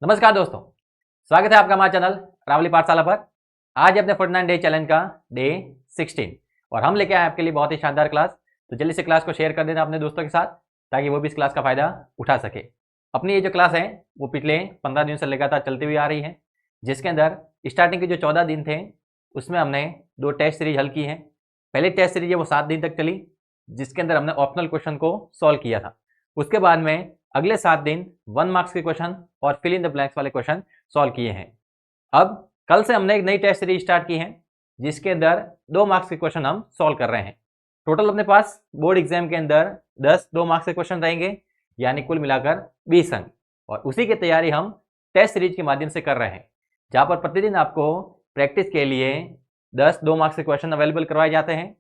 नमस्कार दोस्तों, स्वागत है आपका हमारे चैनल रावली पाठशाला पर। आज है अपने 49 डे चैलेंज का डे 16 और हम लेके आए आपके लिए बहुत ही शानदार क्लास। तो जल्दी से क्लास को शेयर कर देना अपने दोस्तों के साथ ताकि वो भी इस क्लास का फायदा उठा सके। अपनी ये जो क्लास है वो पिछले 15 दिन से लगातार चलती हुई आ रही है, जिसके अंदर स्टार्टिंग के जो 14 दिन थे उसमें हमने 2 टेस्ट सीरीज हल की हैं। पहली टेस्ट सीरीज है वो 7 दिन तक चली, जिसके अंदर हमने ऑप्शनल क्वेश्चन को सॉल्व किया था। उसके बाद में अगले 7 दिन 1 मार्क्स के क्वेश्चन और फिल इन द ब्लैंक्स वाले क्वेश्चन सॉल्व किए हैं। अब कल से हमने एक नई टेस्ट सीरीज स्टार्ट की है, जिसके अंदर 2 मार्क्स के क्वेश्चन हम सॉल्व कर रहे हैं। टोटल अपने पास बोर्ड एग्जाम के अंदर 10 2 मार्क्स के क्वेश्चन रहेंगे, यानी कुल मिलाकर 20 अंक। और उसी की तैयारी हम टेस्ट सीरीज के माध्यम से कर रहे हैं, जहां पर प्रतिदिन आपको प्रैक्टिस के लिए 10 2 मार्क्स के क्वेश्चन अवेलेबल करवाए जाते हैं।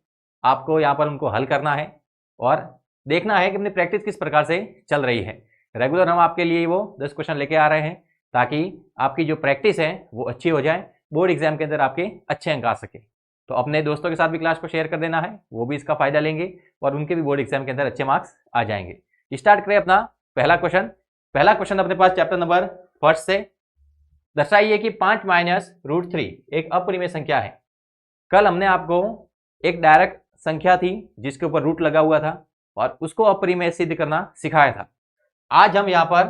आपको यहाँ पर उनको हल करना है और देखना है कि अपनी प्रैक्टिस किस प्रकार से चल रही है। रेगुलर हम आपके लिए वो 10 क्वेश्चन लेके आ रहे हैं ताकि आपकी जो प्रैक्टिस है वो अच्छी हो जाए, बोर्ड एग्जाम के अंदर आपके अच्छे अंक आ सके। तो अपने दोस्तों के साथ भी क्लास को शेयर कर देना है, वो भी इसका फायदा लेंगे और उनके भी बोर्ड एग्जाम के अंदर अच्छे मार्क्स आ जाएंगे। स्टार्ट करें अपना पहला क्वेश्चन अपने पास चैप्टर नंबर फर्स्ट से। दर्शाइए कि 5 माइनस रूट 3 एक अपरिमेय संख्या है। कल हमने आपको एक डायरेक्ट संख्या थी जिसके ऊपर रूट लगा हुआ था और उसको अपरिमेय सिद्ध करना सिखाया था। आज हम यहाँ पर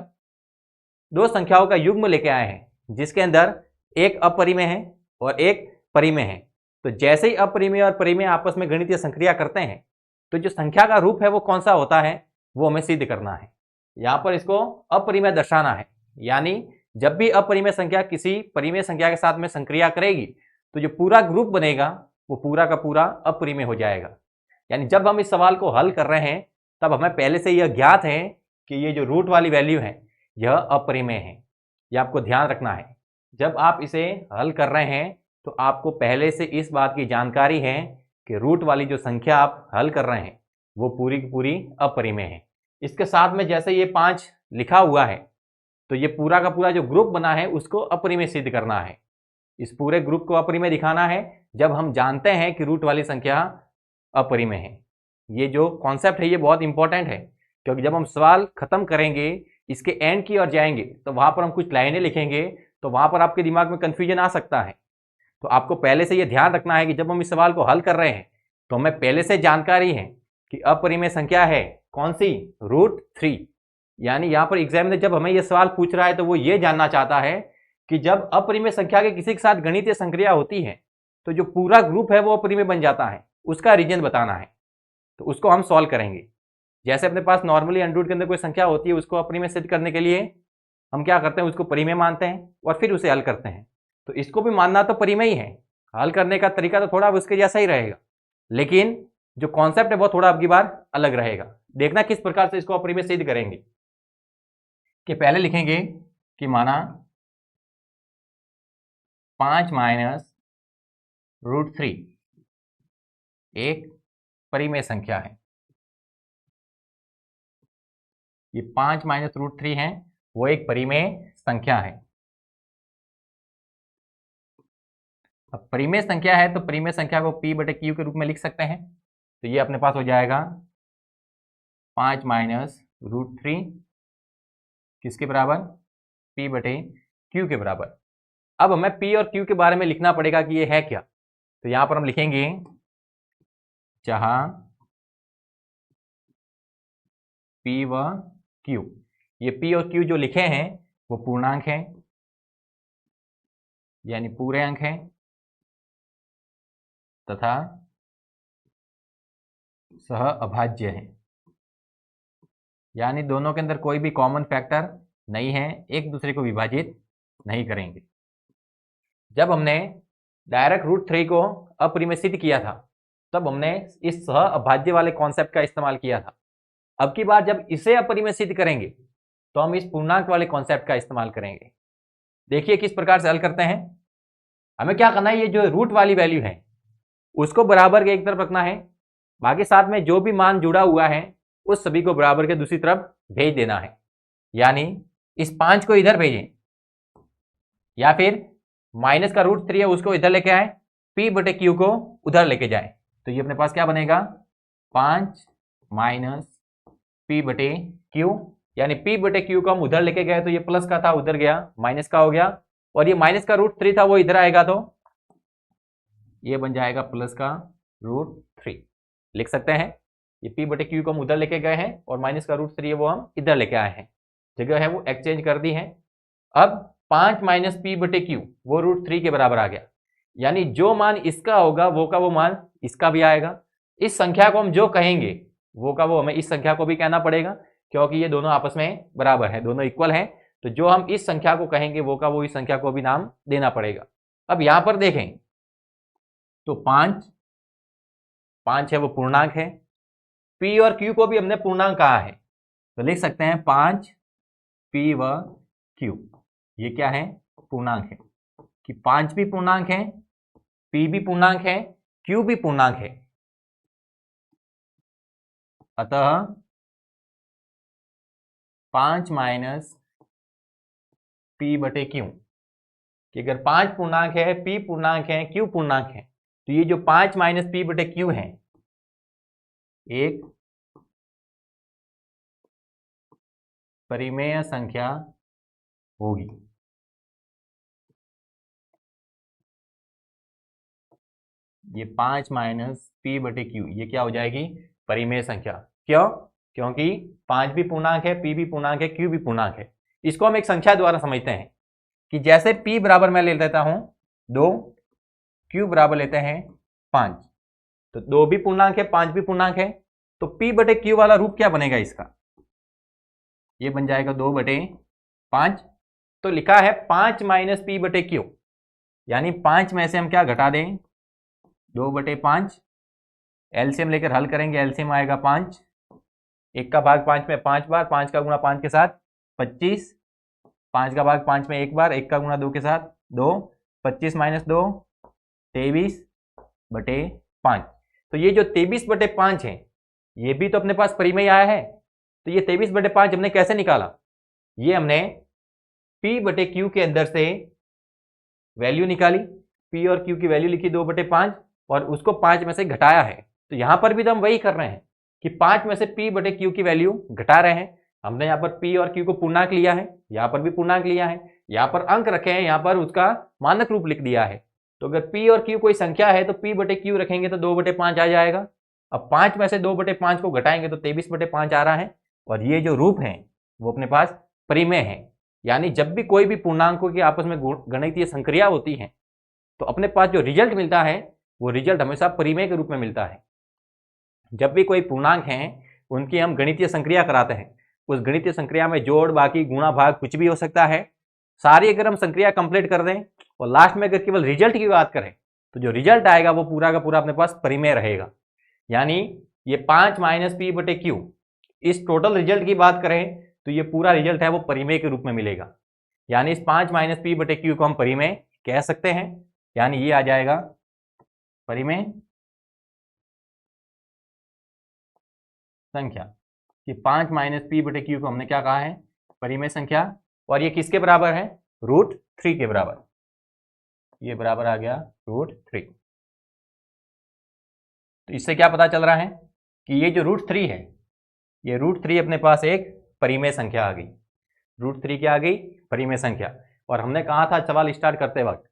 2 संख्याओं का युग्म लेके आए हैं, जिसके अंदर एक अपरिमेय है और एक परिमेय है। तो जैसे ही अपरिमेय और परिमेय आपस में गणितीय संक्रिया करते हैं तो जो संख्या का रूप है वो कौन सा होता है वो हमें सिद्ध करना है। यहाँ पर इसको अपरिमेय दर्शाना है, यानी जब भी अपरिमेय संख्या किसी परिमेय संख्या के साथ में संक्रिया करेगी तो जो पूरा ग्रुप बनेगा वो पूरा का पूरा अपरिमेय हो जाएगा। यानी जब हम इस सवाल को हल कर रहे हैं तब हमें पहले से यह ज्ञात है कि ये जो रूट वाली वैल्यू है यह अपरिमेय है। यह आपको ध्यान रखना है। जब आप इसे हल कर रहे हैं तो आपको पहले से इस बात की जानकारी है कि रूट वाली जो संख्या आप हल कर रहे हैं वो पूरी की पूरी अपरिमेय है। इसके साथ में जैसे ये 5 लिखा हुआ है तो ये पूरा का पूरा जो ग्रुप बना है उसको अपरिमेय सिद्ध करना है। इस पूरे ग्रुप को अपरिमेय दिखाना है जब हम जानते हैं कि रूट वाली संख्या अपरिमेय है। ये जो कॉन्सेप्ट है ये बहुत इंपॉर्टेंट है, क्योंकि जब हम सवाल खत्म करेंगे इसके एंड की ओर जाएंगे तो वहां पर हम कुछ लाइनें लिखेंगे तो वहां पर आपके दिमाग में कंफ्यूजन आ सकता है। तो आपको पहले से ये ध्यान रखना है कि जब हम इस सवाल को हल कर रहे हैं तो हमें पहले से जानकारी है कि अपरिमेय संख्या है कौन सी, रूट 3। यानी यहाँ पर एग्जामिनर जब हमें यह सवाल पूछ रहा है तो वो ये जानना चाहता है कि जब अपरिमेय संख्या के किसी के साथ गणितीय संक्रिया होती है तो जो पूरा ग्रुप है वो अपरिमेय बन जाता है, उसका रीजन बताना है। तो उसको हम सॉल्व करेंगे। जैसे अपने पास नॉर्मली अंडर रूट के अंदर कोई संख्या होती है, उसको अपरिमेय सिद्ध करने के लिए हम क्या करते हैं, उसको परिमेय मानते हैं और फिर उसे हल करते हैं। तो इसको भी मानना तो परिमेय ही है, हल करने का तरीका तो थोड़ा उसके जैसा ही रहेगा, लेकिन जो कॉन्सेप्ट है वो थोड़ा अब की बार अलग रहेगा। देखना किस प्रकार से इसको अपरिमेय सिद्ध करेंगे। कि पहले लिखेंगे कि माना 5 माइनस रूट 3 एक परिमेय संख्या है। ये 5 माइनस रूट 3 है वो एक परिमेय संख्या है। अब परिमेय संख्या है तो परिमेय संख्या को p बटे q के रूप में लिख सकते हैं। तो ये अपने पास हो जाएगा 5 माइनस रूट 3 किसके बराबर, p बटे q के बराबर। अब हमें p और q के बारे में लिखना पड़ेगा कि ये है क्या। तो यहां पर हम लिखेंगे जहां p व q, ये p और q जो लिखे हैं वो पूर्णांक हैं, यानी पूरे अंक हैं, तथा सह अभाज्य है, यानी दोनों के अंदर कोई भी कॉमन फैक्टर नहीं है, एक दूसरे को विभाजित नहीं करेंगे। जब हमने डायरेक्ट रूट 3 को अपरिमेय सिद्ध किया था तब हमने इस सह अभाज्य वाले कॉन्सेप्ट का इस्तेमाल किया था। अब की बार जब इसे अपरिमेय सिद्ध करेंगे तो हम इस पूर्णांक वाले कॉन्सेप्ट का इस्तेमाल करेंगे। देखिए किस प्रकार से हल करते हैं। हमें क्या करना है, ये जो रूट वाली वैल्यू है उसको बराबर के एक तरफ रखना है, बाकी साथ में जो भी मान जुड़ा हुआ है उस सभी को बराबर के दूसरी तरफ भेज देना है। यानी इस 5 को इधर भेजें या फिर माइनस का रूट 3 है उसको इधर लेके आए, p बटे q को उधर लेके जाए। तो ये अपने पास क्या बनेगा, 5 माइनस p बटे q, यानी p बटे q को हम उधर लेके गए तो ये प्लस का था, उधर गया माइनस का हो गया, और ये माइनस का √3 था वो इधर आएगा तो ये बन जाएगा प्लस का √3। लिख सकते हैं ये p बटे q को हम उधर लेके गए हैं और माइनस का √3 है वो हम इधर लेके आए हैं, जगह है वो एक्सचेंज कर दी है। अब 5 माइनस p बटे q वो √3 के बराबर आ गया, यानी जो मान इसका होगा वो का वो मान इसका भी आएगा। इस संख्या को हम जो कहेंगे वो का वो हमें इस संख्या को भी कहना पड़ेगा, क्योंकि ये दोनों आपस में बराबर है, दोनों इक्वल हैं। तो जो हम इस संख्या को कहेंगे वो का वो इस संख्या को भी नाम देना पड़ेगा। अब यहां पर देखें तो 5 है वो पूर्णांक है, p और q को भी हमने पूर्णांक कहा है, तो लिख सकते हैं 5 p व q ये क्या है, पूर्णांक है, कि 5 भी पूर्णांक है, p भी पूर्णांक है, q भी पूर्णांक है। अतः 5 माइनस p बटे q, कि अगर 5 पूर्णांक है, p पूर्णांक है, q पूर्णांक है, तो ये जो 5 माइनस p बटे q है एक परिमेय संख्या होगी। ये 5 माइनस p बटे q ये क्या हो जाएगी, परिमेय संख्या। क्यों? क्योंकि 5 भी पूर्णांक है, p भी पूर्णांक है, q भी पूर्णांक है। इसको हम एक संख्या द्वारा समझते हैं कि जैसे p बराबर मैं ले लेता हूं 2, q बराबर लेते हैं 5, तो 2 भी पूर्णांक है, 5 भी पूर्णांक है, तो p बटे q वाला रूप क्या बनेगा इसका, ये बन जाएगा 2 बटे 5। तो लिखा है 5 माइनस p बटे q, यानी 5 में से हम क्या घटा दें, 2 बटे 5, एलसीएम लेकर हल करेंगे, एलसीएम आएगा 5, 1 का भाग 5 में 5 बार, 5 का गुणा 5 के साथ 25, 5 का भाग 5 में 1 बार, 1 का गुणा 2 के साथ 2, 25 माइनस 2 23 बटे 5। तो ये जो 23 बटे 5 है ये भी तो अपने पास परिमेय आया है, तो ये 23 बटे 5 हमने कैसे निकाला, ये हमने p बटे q के अंदर से वैल्यू निकाली, p और q की वैल्यू लिखी 2 बटे 5 और उसको 5 में से घटाया है। तो यहां पर भी तो हम वही कर रहे हैं कि 5 में से p बटे q की वैल्यू घटा रहे हैं। हमने यहाँ पर p और q को पूर्णांक लिया है, यहाँ पर भी पूर्णांक लिया है, यहाँ पर अंक रखे हैं, यहाँ पर उसका मानक रूप लिख दिया है। तो अगर p और q कोई संख्या है तो p बटे q रखेंगे तो 2 बटे 5 आ जाएगा। अब 5 में से 2 बटे 5 को घटाएंगे तो 23 बटे 5 आ रहा है, और ये जो रूप है वो अपने पास परिमेय है। यानी जब भी कोई भी पूर्णांकों की आपस में गणितीय संक्रिया होती है तो अपने पास जो रिजल्ट मिलता है वो रिजल्ट हमेशा परिमेय के रूप में मिलता है। जब भी कोई पूर्णांक हैं उनकी हम गणितीय संक्रिया कराते हैं, उस गणितीय संक्रिया में जोड़, बाकी, गुणा, भाग कुछ भी हो सकता है। सारी अगर हम संक्रिया कंप्लीट कर दें और लास्ट में अगर केवल रिजल्ट की बात करें तो जो रिजल्ट आएगा वो पूरा का पूरा अपने पास परिमेय रहेगा। यानी ये 5 माइनस p बटे q, इस टोटल रिजल्ट की बात करें तो ये पूरा रिजल्ट है वो परिमेय के रूप में मिलेगा। यानी इस 5 माइनस p बटे q को हम परिमेय कह सकते हैं, यानी ये आ जाएगा परिमेय संख्या, कि 5 माइनस p बटे q को हमने क्या कहा है, परिमेय संख्या, और ये किसके बराबर है, √3 के बराबर। ये बराबर आ गया √3। तो इससे क्या पता चल रहा है कि ये जो √3 है, ये √3 अपने पास एक परिमेय संख्या आ गई। √3 क्या आ गई, परिमेय संख्या। और हमने कहा था सवाल स्टार्ट करते वक्त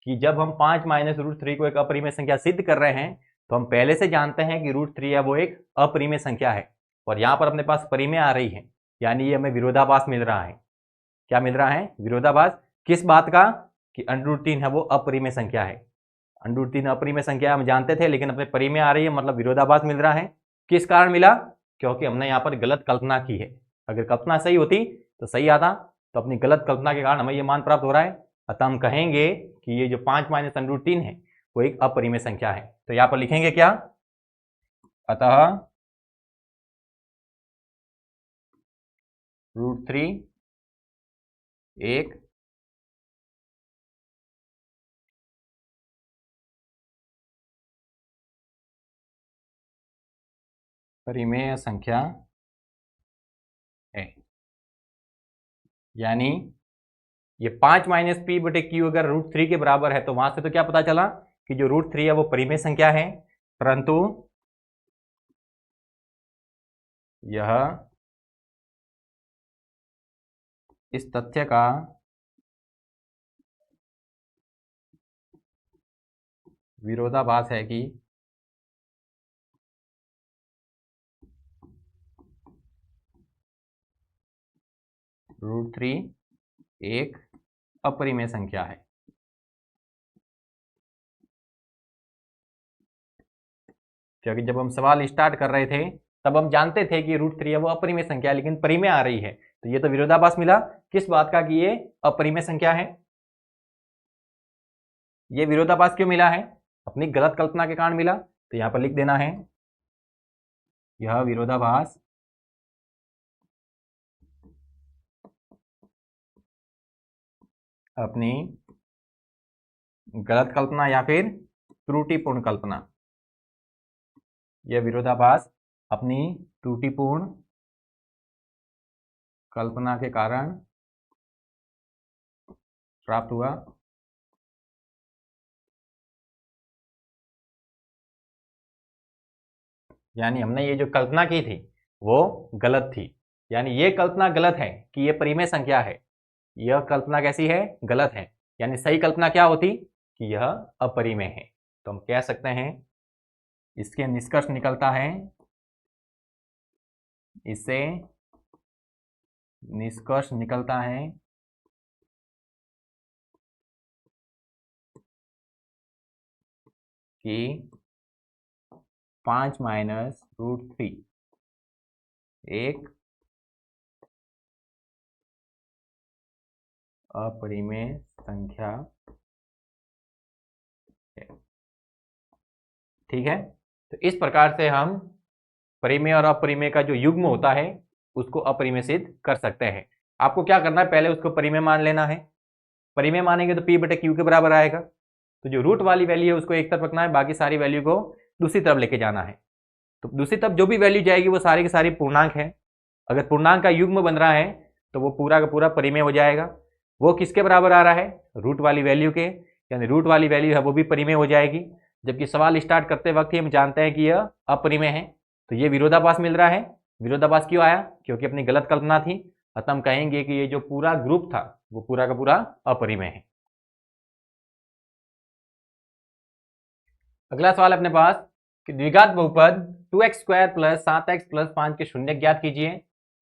कि जब हम 5 माइनस √3 को एक अपरिमेय संख्या सिद्ध कर रहे हैं तो हम पहले से जानते हैं कि √3 है वो एक अपरिमेय संख्या है, और यहाँ पर अपने पास परिमेय आ रही है, यानी ये हमें विरोधाभास मिल रहा है। क्या मिल रहा है, विरोधाभास। किस बात का, कि √3 है वो अपरिमेय संख्या है। √3 अपरिमेय संख्या हम जानते थे, लेकिन अपने परिमेय आ रही है, मतलब विरोधाभास मिल रहा है। किस कारण मिला, क्योंकि हमने यहाँ पर गलत कल्पना की है। अगर कल्पना सही होती तो सही आता, तो अपनी गलत कल्पना के कारण हमें ये मान प्राप्त हो रहा है। अतः हम कहेंगे कि ये जो 5 माइनस √3 है वो एक अपरिमेय संख्या है। तो यहाँ पर लिखेंगे क्या, अतः √3 एक परिमेय संख्या है। यानी ये 5 माइनस p बटे q अगर √3 के बराबर है तो वहां से तो क्या पता चला कि जो √3 है वो परिमेय संख्या है, परंतु यह इस तथ्य का विरोधाभास है कि √3 एक अपरिमेय संख्या है। क्योंकि जब हम सवाल स्टार्ट कर रहे थे तब हम जानते थे कि √3 है वो अपरिमेय संख्या है, लेकिन परिमेय आ रही है, तो ये तो विरोधाभास मिला किस बात का कि ये अपरिमेय संख्या है। ये विरोधाभास क्यों मिला है? अपनी गलत कल्पना के कारण मिला। तो यहां पर लिख देना है, यह विरोधाभास अपनी गलत कल्पना या फिर त्रुटिपूर्ण कल्पना, यह विरोधाभास अपनी त्रुटिपूर्ण कल्पना के कारण प्राप्त हुआ। यानी हमने ये जो कल्पना की थी वो गलत थी। यानी ये कल्पना गलत है कि ये परिमेय संख्या है। यह कल्पना कैसी है? गलत है। यानी सही कल्पना क्या होती कि यह अपरिमेय है। तो हम कह सकते हैं इसके निष्कर्ष निकलता है, इससे निष्कर्ष निकलता है कि 5 माइनस √3 एक अपरिमेय संख्या है। ठीक है, तो इस प्रकार से हम परिमेय और अपरिमेय का जो युग्म होता है उसको अपरिमेय सिद्ध कर सकते हैं। आपको क्या करना है, पहले उसको परिमेय मान लेना है। परिमेय मानेंगे तो P/Q के बराबर आएगा। तो जो रूट वाली वैल्यू है उसको एक तरफ रखना है, बाकी सारी वैल्यू को दूसरी तरफ लेके जाना है। तो दूसरी तरफ जो भी वैल्यू जाएगी वो सारी की सारी पूर्णांक है। अगर पूर्णांक का युग्म बन रहा है तो वो पूरा का पूरा परिमेय हो जाएगा। वो किसके बराबर आ रहा है? रूट वाली वैल्यू के। यानी रूट वाली वैल्यू है वो भी परिमेय हो जाएगी। जबकि सवाल स्टार्ट करते वक्त ही हम जानते हैं कि यह अपरिमेय है। तो ये विरोधाभास मिल रहा है। विरोधाभास क्यों आया? क्योंकि अपनी गलत कल्पना थी। अतः हम कहेंगे कि ये जो पूरा ग्रुप था वो पूरा का पूरा अपरिमेय है। अगला सवाल अपने पास कि द्विघात बहुपद 2x² + 7x + 5 के शून्य ज्ञात कीजिए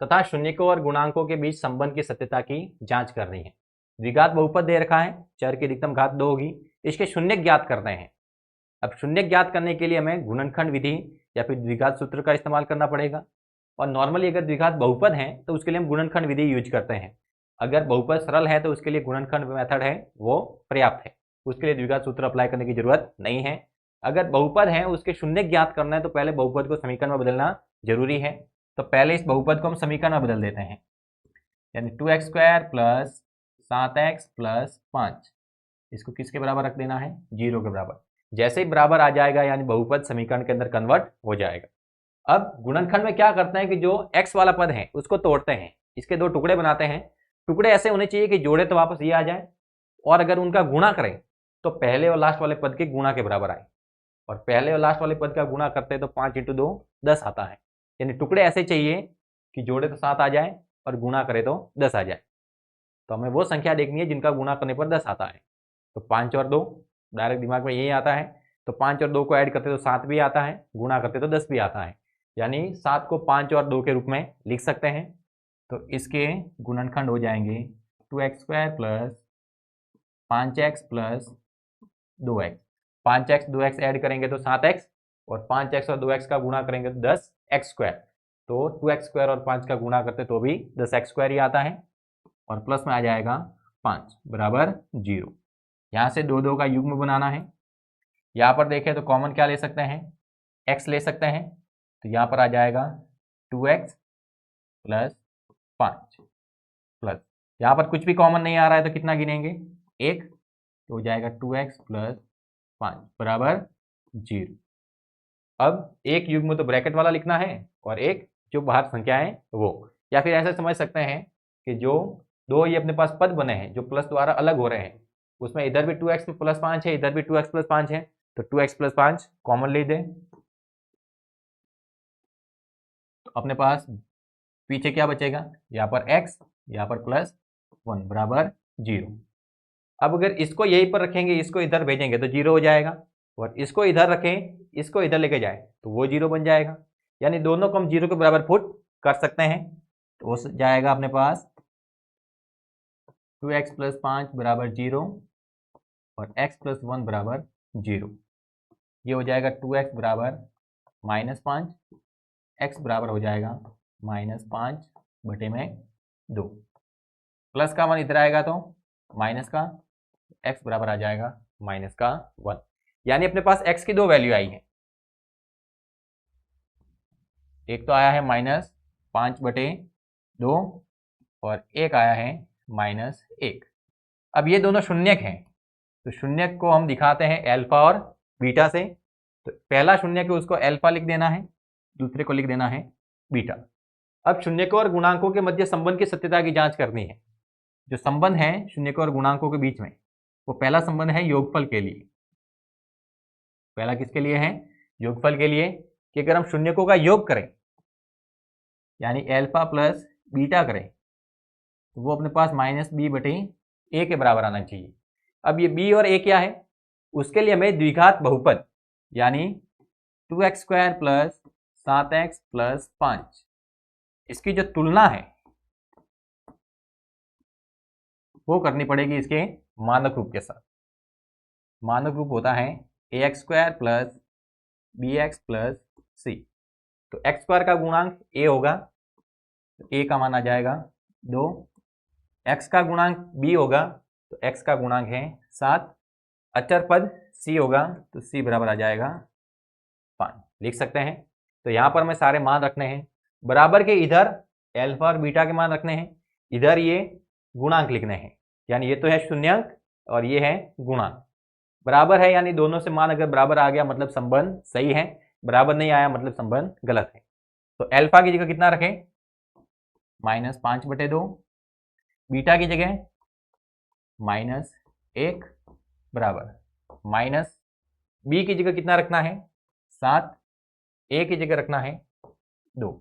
तथा शून्यकों और गुणांकों के बीच संबंध की सत्यता की जांच करनी है। द्विघात बहुपद दे रखा है, चर की अधिकतम घात 2 होगी, इसके शून्य ज्ञात करने हैं। अब शून्य ज्ञात करने के लिए हमें गुणनखंड विधि या फिर द्विघात सूत्र का इस्तेमाल करना पड़ेगा। और नॉर्मली अगर द्विघात बहुपद है तो उसके लिए हम गुणनखंड विधि यूज करते हैं। अगर बहुपद सरल है तो उसके लिए गुणनखंड मेथड है वो पर्याप्त है, उसके लिए द्विघात सूत्र अप्लाई करने की जरूरत नहीं है। अगर बहुपद है उसके शून्य ज्ञात करना है तो पहले बहुपद को समीकरण में बदलना जरूरी है। तो पहले इस बहुपद को हम समीकरण में बदल देते हैं। यानी 2x² + 7x + 5, इसको किसके बराबर रख देना है? 0 के बराबर। जैसे ही बराबर आ जाएगा यानी बहुपद समीकरण के अंदर कन्वर्ट हो जाएगा। अब गुणनखंड में क्या करते हैं कि जो x वाला पद है उसको तोड़ते हैं, इसके दो टुकड़े बनाते हैं। टुकड़े ऐसे होने चाहिए कि जोड़े तो वापस ये आ जाए, और अगर उनका गुणा करें तो पहले और लास्ट वाले पद के गुणा के बराबर आए। और पहले और लास्ट वाले पद का गुणा करते हैं तो 5 × 2 10 आता है। यानी टुकड़े ऐसे चाहिए कि जोड़े तो 7 आ जाए और गुणा करे तो 10 आ जाए। तो हमें वो संख्या देखनी है जिनका गुणा करने पर 10 आता है। तो 5 और 2 डायरेक्ट दिमाग में यही आता है। तो 5 और 2 को ऐड करते तो 7 भी आता है, गुणा करते तो 10 भी आता है। यानी 7 को 5 और 2 के रूप में लिख सकते हैं। तो इसके गुणनखंड हो जाएंगे 2x² + 5x + 2x। 5x 2x add करेंगे तो 7x, और 5x और 2x का गुणा करेंगे तो 10x²। तो 2x² और 5 का गुणा करते तो भी 10x² ही आता है, और प्लस में आ जाएगा 5 बराबर 0। यहाँ से 2 2 का युग्म बनाना है। यहाँ पर देखें तो कॉमन क्या ले सकते हैं? x ले सकते हैं। तो यहाँ पर आ जाएगा 2x + 5 प्लस, यहाँ पर कुछ भी कॉमन नहीं आ रहा है तो कितना गिनेंगे? 1। तो हो जाएगा 2x + 5 बराबर 0। अब एक युग्म तो ब्रैकेट वाला लिखना है और एक जो बाहर संख्या है वो, या फिर ऐसे समझ सकते हैं कि जो दो ये अपने पास पद बने हैं जो प्लस द्वारा अलग हो रहे हैं, उसमें इधर भी 2x + 5 है, इधर भी 2x + 5 है, तो 2x + 5 कॉमन ले दें। तो अपने पास पीछे क्या बचेगा? यहाँ पर x, यहाँ पर प्लस 1 बराबर 0। अब अगर इसको यहीं पर रखेंगे, इसको इधर भेजेंगे तो 0 हो जाएगा, और इसको इधर रखें, इसको इधर लेके जाए तो वो 0 बन जाएगा। यानी दोनों को हम 0 के बराबर पुट कर सकते हैं। तो हो जाएगा अपने पास 2x + 5 बराबर 0 और x + 1 बराबर 0। ये हो जाएगा 2x बराबर -5, x बराबर हो जाएगा -5 बटे में 2। प्लस का 1 इधर आएगा तो माइनस का, x बराबर आ जाएगा -1। यानी अपने पास x की दो वैल्यू आई है, एक तो आया है -5 बटे 2 और एक आया है -1। अब ये दोनों शून्यक हैं, तो शून्यक को हम दिखाते हैं अल्फा और बीटा से। तो पहला शून्यक है उसको अल्फा लिख देना है, दूसरे को लिख देना है बीटा। अब शून्यकों और गुणांकों के मध्य संबंध की सत्यता की जांच करनी है। जो संबंध है शून्यकों और गुणांकों के बीच में, वो पहला संबंध है योगफल के लिए। पहला किसके लिए है? योगफल के लिए, कि अगर हम शून्यकों का योग करें यानी अल्फा प्लस बीटा करें तो वो अपने पास -b बटे a के बराबर आना चाहिए। अब ये b और a क्या है? उसके लिए हमें द्विघात बहुपद यानी 2x² + 7x + 5 इसकी जो तुलना है वो करनी पड़ेगी इसके मानक रूप के साथ। मानक रूप होता है ax² + bx + c। तो x² का गुणांक a होगा, तो a का मान आ जाएगा 2। x का गुणांक b होगा, तो x का गुणांक है 7। अचर पद c होगा, तो c बराबर आ जाएगा 5। लिख सकते हैं। तो यहाँ पर हमें सारे मान रखने हैं, बराबर के इधर अल्फा और बीटा के मान रखने हैं, इधर ये गुणांक लिखने हैं। यानी ये तो है शून्यंक और ये है गुणांक। बराबर है यानी दोनों से मान अगर बराबर आ गया मतलब संबंध सही है, बराबर नहीं आया मतलब संबंध गलत है। तो अल्फा की जगह कितना रखें? -5 बटे 2। बीटा की जगह -1 बराबर माइनस बी की जगह कितना रखना है? 7। ए की जगह रखना है 2।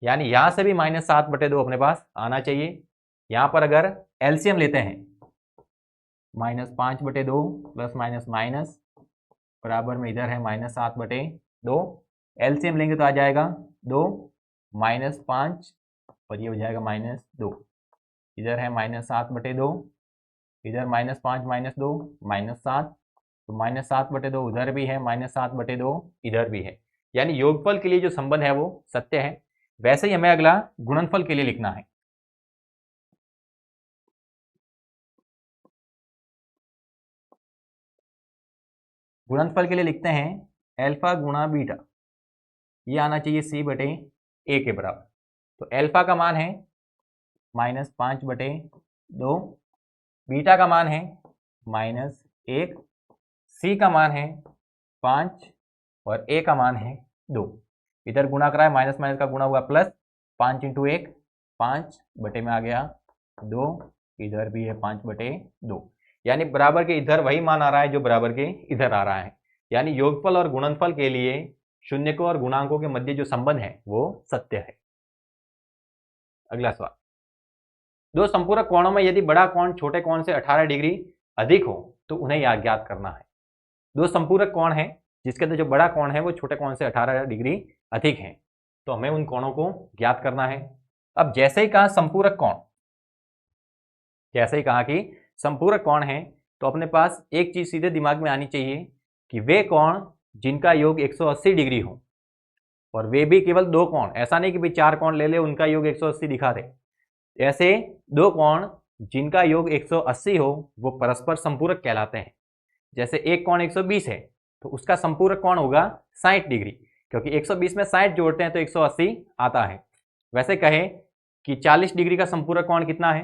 यानी यहां से भी -7 बटे 2 अपने पास आना चाहिए। यहां पर अगर एलसीएम लेते हैं -5 बटे 2 प्लस माइनस माइनस बराबर में इधर है -7 बटे 2। एलसीएम लेंगे तो आ जाएगा 2 -5 और ये हो जाएगा -2। इधर है -7 बटे 2, इधर -5 -2 -7, तो -7 बटे 2 उधर भी है, -7 बटे 2 इधर भी है। यानी योगफल के लिए जो संबंध है वो सत्य है। वैसे ही हमें अगला गुणनफल के लिए लिखना है। गुणनफल के लिए लिखते हैं अल्फा गुणा बीटा, ये आना चाहिए c बटे a के बराबर। तो अल्फा का मान है -5 बटे 2, बीटा का मान है -1, c का मान है 5 और a का मान है 2। इधर गुणा करा है, माइनस माइनस का गुणा हुआ प्लस, 5 × 1 5 बटे में आ गया 2, इधर भी है 5 बटे 2। यानी बराबर के इधर वही मान आ रहा है जो बराबर के इधर आ रहा है। यानी योगफल और गुणनफल के लिए शून्यकों और गुणांकों के मध्य जो संबंध है वो सत्य है। अगला सवाल, दो संपूरक कोणों में यदि बड़ा कोण छोटे कोण से 18 डिग्री अधिक हो तो उन्हें ज्ञात करना है। दो संपूरक कोण है जिसके अंदर जो बड़ा कोण है वो छोटे कोण से 18 डिग्री अधिक है, तो हमें उन कोणों को ज्ञात करना है। अब जैसे ही कहा संपूरक कोण, जैसे ही कहा कि संपूरक कोण है, तो अपने पास एक चीज सीधे दिमाग में आनी चाहिए कि वे कोण जिनका योग 180 डिग्री हो, और वे भी केवल दो कोण, ऐसा नहीं कि भाई 4 कोण ले ले उनका योग 180 दिखा दे। ऐसे दो कोण जिनका योग 180 हो वो परस्पर संपूरक कहलाते हैं। जैसे एक कोण 120 है तो उसका संपूरक कोण होगा 60 डिग्री, क्योंकि 120 में 60 जोड़ते हैं तो 180 आता है। वैसे कहें कि 40 डिग्री का संपूरक कोण कितना है,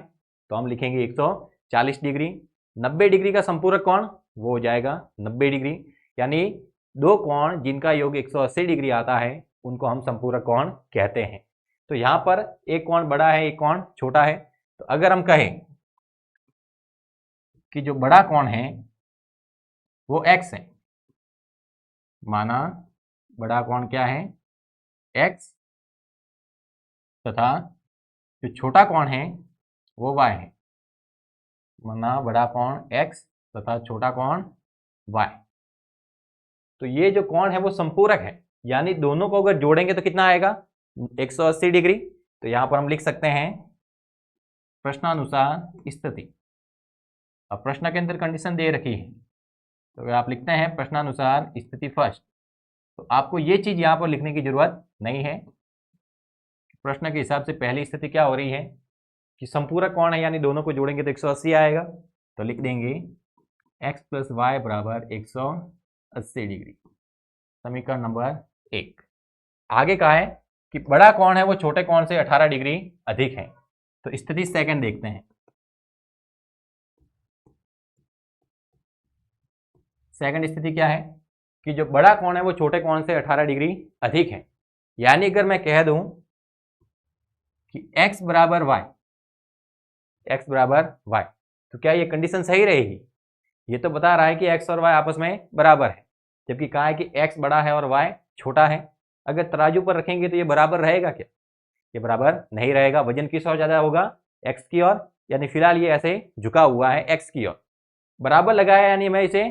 तो हम लिखेंगे 140 डिग्री। 90 डिग्री का संपूरक कोण वो हो जाएगा 90 डिग्री। यानी दो कोण जिनका योग 180 डिग्री आता है उनको हम संपूरक कोण कहते हैं। तो यहां पर एक कोण बड़ा है, एक कोण छोटा है। तो अगर हम कहें कि जो बड़ा कोण है वो x है, माना बड़ा कोण क्या है? x, तथा जो छोटा कोण है वो y है, वरना बड़ा कोण x तथा छोटा कोण y। तो ये जो कोण है वो संपूरक है, यानी दोनों को अगर जोड़ेंगे तो कितना आएगा 180 डिग्री। तो यहां पर हम लिख सकते हैं प्रश्नानुसार स्थिति। अब प्रश्न के अंदर कंडीशन दे रखी है, तो अगर आप लिखते हैं प्रश्नानुसार स्थिति फर्स्ट, तो आपको ये चीज यहां पर लिखने की जरूरत नहीं है। प्रश्न के हिसाब से पहली स्थिति क्या हो रही है कि संपूरक कोण है, यानी दोनों को जोड़ेंगे तो 180 आएगा। तो लिख देंगे x प्लस वाई बराबर 180 डिग्री, समीकरण नंबर 1। आगे कहा है कि बड़ा कोण है वो छोटे कोण से 18 डिग्री अधिक है। तो स्थिति सेकंड देखते हैं। सेकंड स्थिति क्या है कि जो बड़ा कोण है वो छोटे कोण से 18 डिग्री अधिक है, यानी अगर मैं कह दूं कि x बराबर y, x बराबर y, तो क्या ये कंडीशन सही रहेगी? ये तो बता रहा है कि x और y आपस में बराबर है, जबकि कहा है कि x बड़ा है और y छोटा है। अगर तराजू पर रखेंगे तो ये बराबर रहेगा क्या? ये बराबर नहीं रहेगा। वजन किस ओर ज्यादा होगा? x की ओर, यानी फिलहाल ये ऐसे झुका हुआ है x की ओर। बराबर लगाया यानी हमें इसे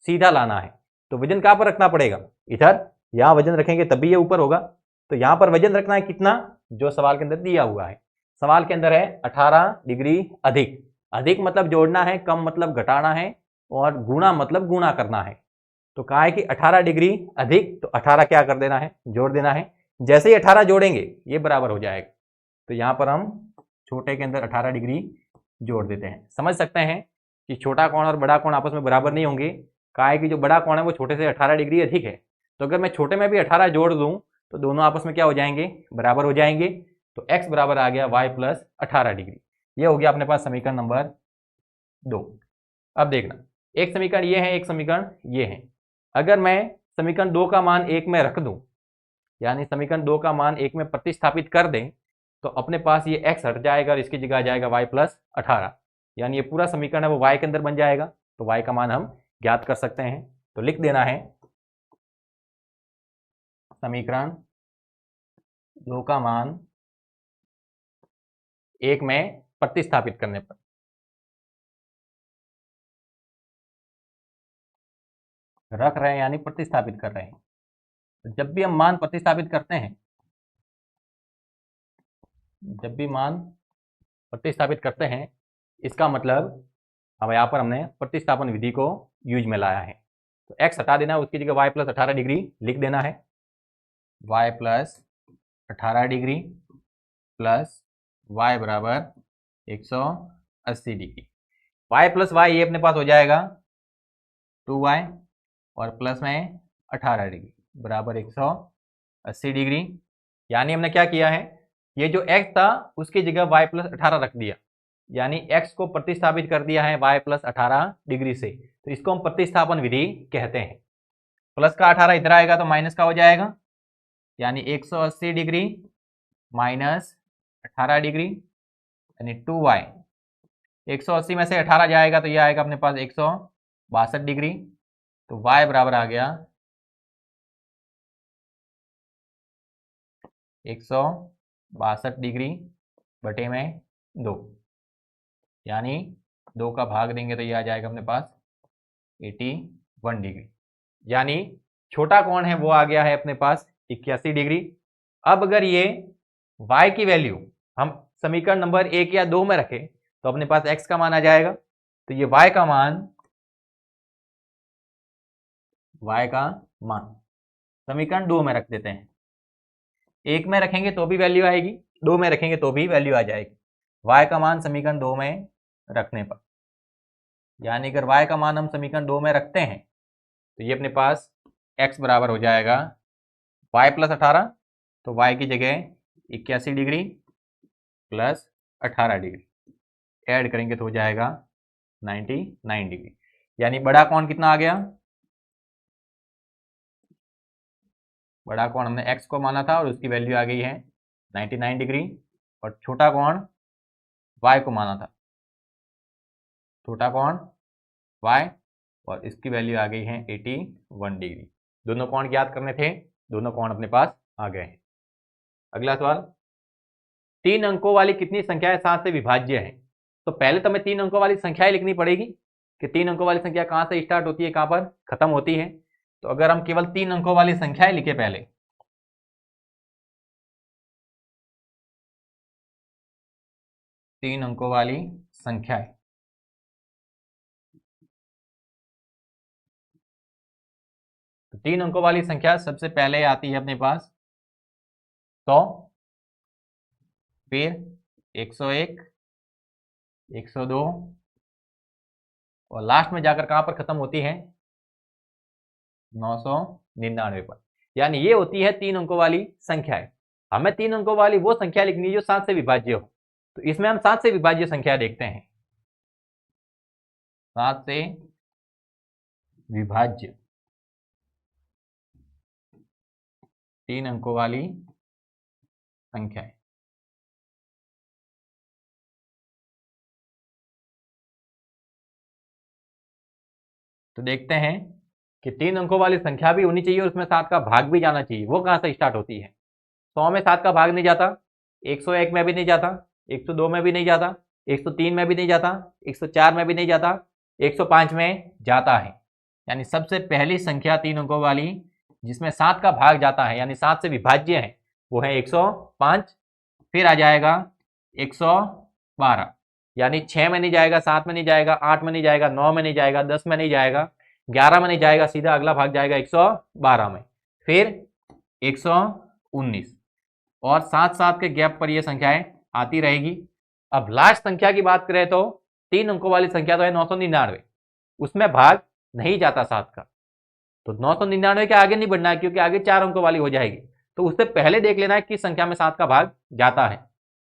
सीधा लाना है, तो वजन कहां पर रखना पड़ेगा? इधर। यहां वजन रखेंगे तभी ये ऊपर होगा। तो यहां पर वजन रखना है कितना? जो सवाल के अंदर दिया हुआ है। सवाल के अंदर है 18 डिग्री अधिक। अधिक मतलब जोड़ना है, कम मतलब घटाना है, और गुणा मतलब गुणा करना है। तो कहा है कि 18 डिग्री अधिक, तो 18 क्या कर देना है? जोड़ देना है। जैसे ही 18 जोड़ेंगे ये बराबर हो जाएगा। तो यहां पर हम छोटे के अंदर 18 डिग्री जोड़ देते हैं। समझ सकते हैं कि छोटा कोण और बड़ा कोण आपस में बराबर नहीं होंगे। कहा है कि जो बड़ा कोण है वो छोटे से 18 डिग्री अधिक है। तो अगर मैं छोटे में भी 18 जोड़ दूं तो दोनों आपस में क्या हो जाएंगे? बराबर हो जाएंगे। तो x बराबर आ गया y प्लस 18 डिग्री। ये हो गया अपने पास समीकरण नंबर 2। अब देखना, एक समीकरण ये है, एक समीकरण ये है। अगर मैं समीकरण 2 का मान 1 में रख दूं, यानी समीकरण 2 का मान 1 में प्रतिस्थापित कर दें, तो अपने पास ये x हट जाएगा और इसकी जगह आ जाएगा y प्लस 18, यानी ये पूरा समीकरण है वो y के अंदर बन जाएगा। तो y का मान हम ज्ञात कर सकते हैं। तो लिख देना है समीकरण 2 का मान 1 में प्रतिस्थापित करने पर, रख रहे हैं यानी प्रतिस्थापित कर रहे हैं। तो जब भी हम मान प्रतिस्थापित करते हैं, जब भी मान प्रतिस्थापित करते हैं, इसका मतलब अब यहाँ पर हमने प्रतिस्थापन विधि को यूज में लाया है। तो x हटा देना, उसकी जगह y प्लस 18 डिग्री लिख देना है। y plus 18 degree plus y बराबर 180 डिग्री। y प्लस y ये अपने पास हो जाएगा 2y, और प्लस में 18 डिग्री बराबर 180 डिग्री। यानी हमने क्या किया है, ये जो x था उसकी जगह y प्लस 18 रख दिया, यानी x को प्रतिस्थापित कर दिया है y प्लस 18 डिग्री से। तो इसको हम प्रतिस्थापन विधि कहते हैं। प्लस का 18 इधर आएगा तो माइनस का हो जाएगा, यानी 180 डिग्री माइनस 18 डिग्री यानी 2y। 180 में से 18 जाएगा तो ये आएगा अपने पास 162 डिग्री। तो y बराबर आ गया 162 डिग्री बटे में 2, यानी 2 का भाग देंगे तो ये आ जाएगा अपने पास 81 डिग्री। यानी छोटा कोण है वो आ गया है अपने पास 81 डिग्री। अब अगर ये y की वैल्यू हम समीकरण नंबर 1 या 2 में रखें तो अपने पास x का मान आ जाएगा। तो ये y का मान समीकरण 2 में रख देते हैं। 1 में रखेंगे तो भी वैल्यू आएगी, 2 में रखेंगे तो भी वैल्यू आ जाएगी। y का मान समीकरण 2 में रखने पर, यानी अगर y का मान हम समीकरण 2 में रखते हैं तो ये अपने पास x बराबर हो जाएगा y प्लस 18, तो y की जगह 81 डिग्री प्लस 18 डिग्री ऐड करेंगे तो हो जाएगा 99 डिग्री। यानी बड़ा कोण कितना आ गया? बड़ा कोण हमने x को माना था और उसकी वैल्यू आ गई है 99 डिग्री, और छोटा कोण y को माना था, छोटा कोण y, और इसकी वैल्यू आ गई है 81 डिग्री। दोनों कोण ज्ञात करने थे, दोनों कोण अपने पास आ गए हैं। अगला सवाल, तीन अंकों वाली कितनी संख्याएं 7 से विभाज्य है। तो पहले तो हमें तीन अंकों वाली संख्याएं लिखनी पड़ेगी कि तीन अंकों वाली संख्या कहां से स्टार्ट होती है, कहां पर खत्म होती है। तो अगर हम केवल तीन अंकों वाली संख्याएं लिखे पहले, तीन अंकों वाली संख्याएं, तो तीन अंकों वाली संख्या सबसे पहले आती है अपने पास 100, फिर 101, 102 और लास्ट में जाकर कहां पर खत्म होती है, 999 पर। यानी ये होती है तीन अंकों वाली संख्याएं। हमें तीन अंकों वाली वो संख्या लिखनी है जो 7 से विभाज्य हो। तो इसमें हम 7 से विभाज्य संख्या देखते हैं, 7 से विभाज्य तीन अंकों वाली संख्याएं। तो देखते हैं कि तीन अंकों वाली संख्या भी होनी चाहिए और उसमें 7 का भाग भी जाना चाहिए। वो कहां से स्टार्ट होती है, 100 में 7 का भाग नहीं जाता, 101 में भी नहीं जाता, 102 में भी नहीं जाता, 103 में भी नहीं जाता, 104 में भी नहीं जाता, 105 में जाता है। यानी सबसे पहली संख्या तीन अंकों वाली जिसमें 7 का भाग जाता है यानी 7 से विभाज्य है वो है 105। फिर आ जाएगा 112, यानी 6 में नहीं जाएगा, 7 में नहीं जाएगा, 8 में नहीं जाएगा, 9 में नहीं जाएगा, 10 में नहीं जाएगा, 11 में नहीं जाएगा, सीधा अगला भाग जाएगा 112 में, फिर 119 और 7 के गैप पर ये संख्याएं आती रहेगी। अब लास्ट संख्या की बात करें तो तीन अंकों वाली संख्या तो है 999, उसमें भाग नहीं जाता 7 का। तो 999 के आगे नहीं बढ़ना है क्योंकि आगे 4 अंकों वाली हो जाएगी। तो उससे पहले देख लेना है किस संख्या में 7 का भाग जाता है।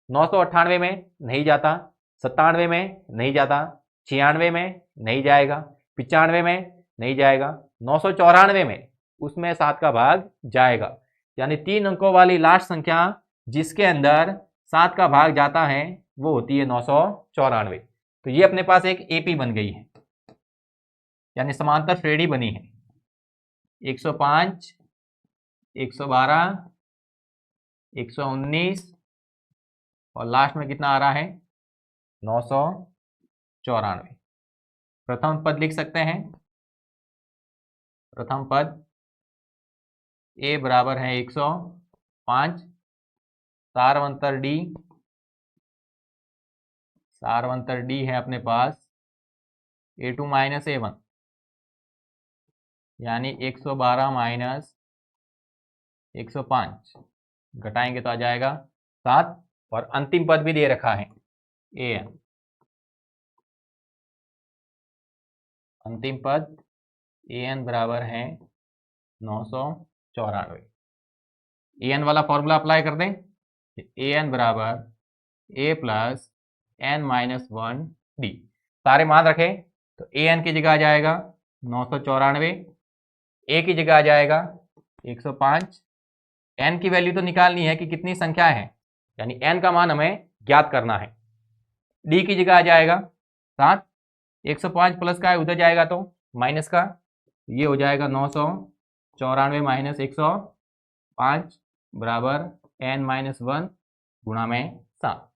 998 में नहीं जाता, 97 में नहीं जाता, 96 में नहीं जाएगा, 95 में नहीं जाएगा, 994 में उसमें 7 का भाग जाएगा। यानी तीन अंकों वाली लास्ट संख्या जिसके अंदर 7 का भाग जाता है वो होती है 994। तो ये अपने पास एक एपी बन गई है, यानी समांतर श्रेणी बनी है। 105, 112, 119 और लास्ट में कितना आ रहा है, 994। प्रथम पद लिख सकते हैं। प्रथम पद ए बराबर है 105, सारवंतर डी है अपने पास A2 माइनस A1, यानी 112 माइनस 105 घटाएंगे तो आ जाएगा 7 और अंतिम पद भी दे रखा है AN। अंतिम पद AN बराबर है 994। AN वाला फॉर्मूला अप्लाई कर दें, AN बराबर A plus N minus 1D। सारे मान रखें तो AN की जगह आ जाएगा 994, A की जगह आ जाएगा 105। N की वैल्यू तो निकालनी है कि कितनी संख्या है, यानी N का मान हमें ज्ञात करना है। D की जगह आ जाएगा 7, 105 प्लस का है उधर जाएगा तो माइनस का, ये हो जाएगा 994 माइनस 105 बराबर N माइनस 1 गुणा में 7।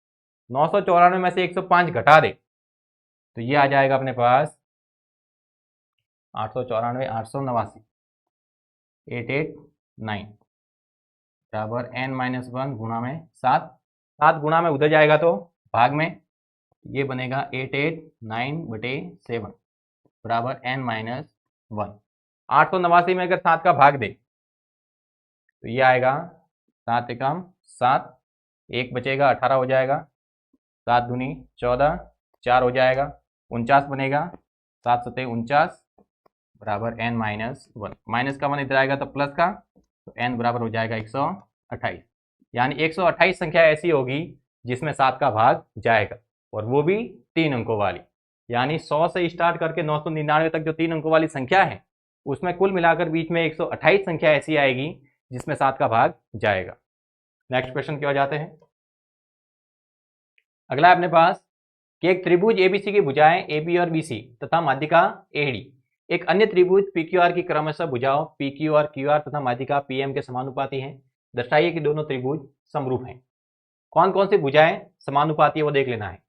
994 में से 105 घटा दे तो ये आ जाएगा अपने पास 894, 889, 889 बराबर N माइनस 1 गुणा में 7। 7 गुणा में उधर जाएगा तो भाग में, ये बनेगा 889/7 बराबर N माइनस 1। 889 में अगर 7 का भाग दे तो ये आएगा 7 एकम 7, 1 बचेगा 18 हो जाएगा, 7 दूनी 14, 4 हो जाएगा 49 बनेगा, 7 सते 49 बराबर N माइनस 1। माइनस का मान इधर आएगा तो प्लस का, तो N बराबर हो जाएगा 128। यानी 128 संख्या ऐसी होगी जिसमें 7 का भाग जाएगा और वो भी 3 अंकों वाली। यानी 100 से स्टार्ट करके 999 तक जो 3 अंकों वाली संख्या है उसमें कुल मिलाकर बीच में 128 संख्या ऐसी आएगी जिसमें 7 का भाग जाएगा। नेक्स्ट क्वेश्चन की ओर जाते हैं। अगला है अपने पास कि एक त्रिभुज एबीसी की भुजाएं AB और BC तथा माध्यिका AD एक अन्य त्रिभुज PQR की क्रमशः भुजाओं PQ और QR तथा माध्यिका PM के समानुपाती हैं। दर्शाइए कि दोनों त्रिभुज समरूप हैं। कौन कौन सी भुजाएं समानुपाती है वो देख लेना है।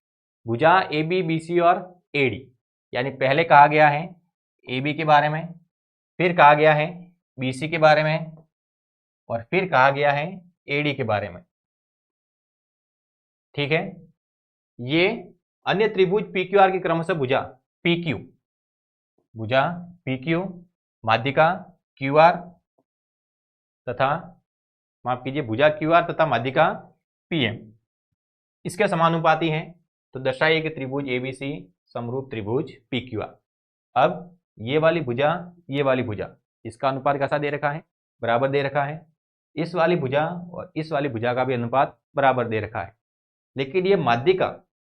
भुजा ए बी बी सी और ए डी, यानी पहले कहा गया है ए बी के बारे में, फिर कहा गया है बी सी के बारे में, और फिर कहा गया है ए डी के बारे में। ठीक है, ये अन्य त्रिभुज पी क्यू आर की क्रमशः भुजा पी क्यू, भुजा पी क्यू, माध्यिका क्यू आर तथा, माफ कीजिए, भुजा क्यू आर तथा माध्यिका पी एम, इसके समानुपाती हैं। तो दर्शाइए कि त्रिभुज एबीसी समरूप त्रिभुज पी क्यू आर। अब ये वाली भुजा, ये वाली भुजा, इसका अनुपात कैसा दे रखा है? बराबर दे रखा है। इस वाली भुजा और इस वाली भुजा का भी अनुपात बराबर दे रखा है। लेकिन ये माध्यिका,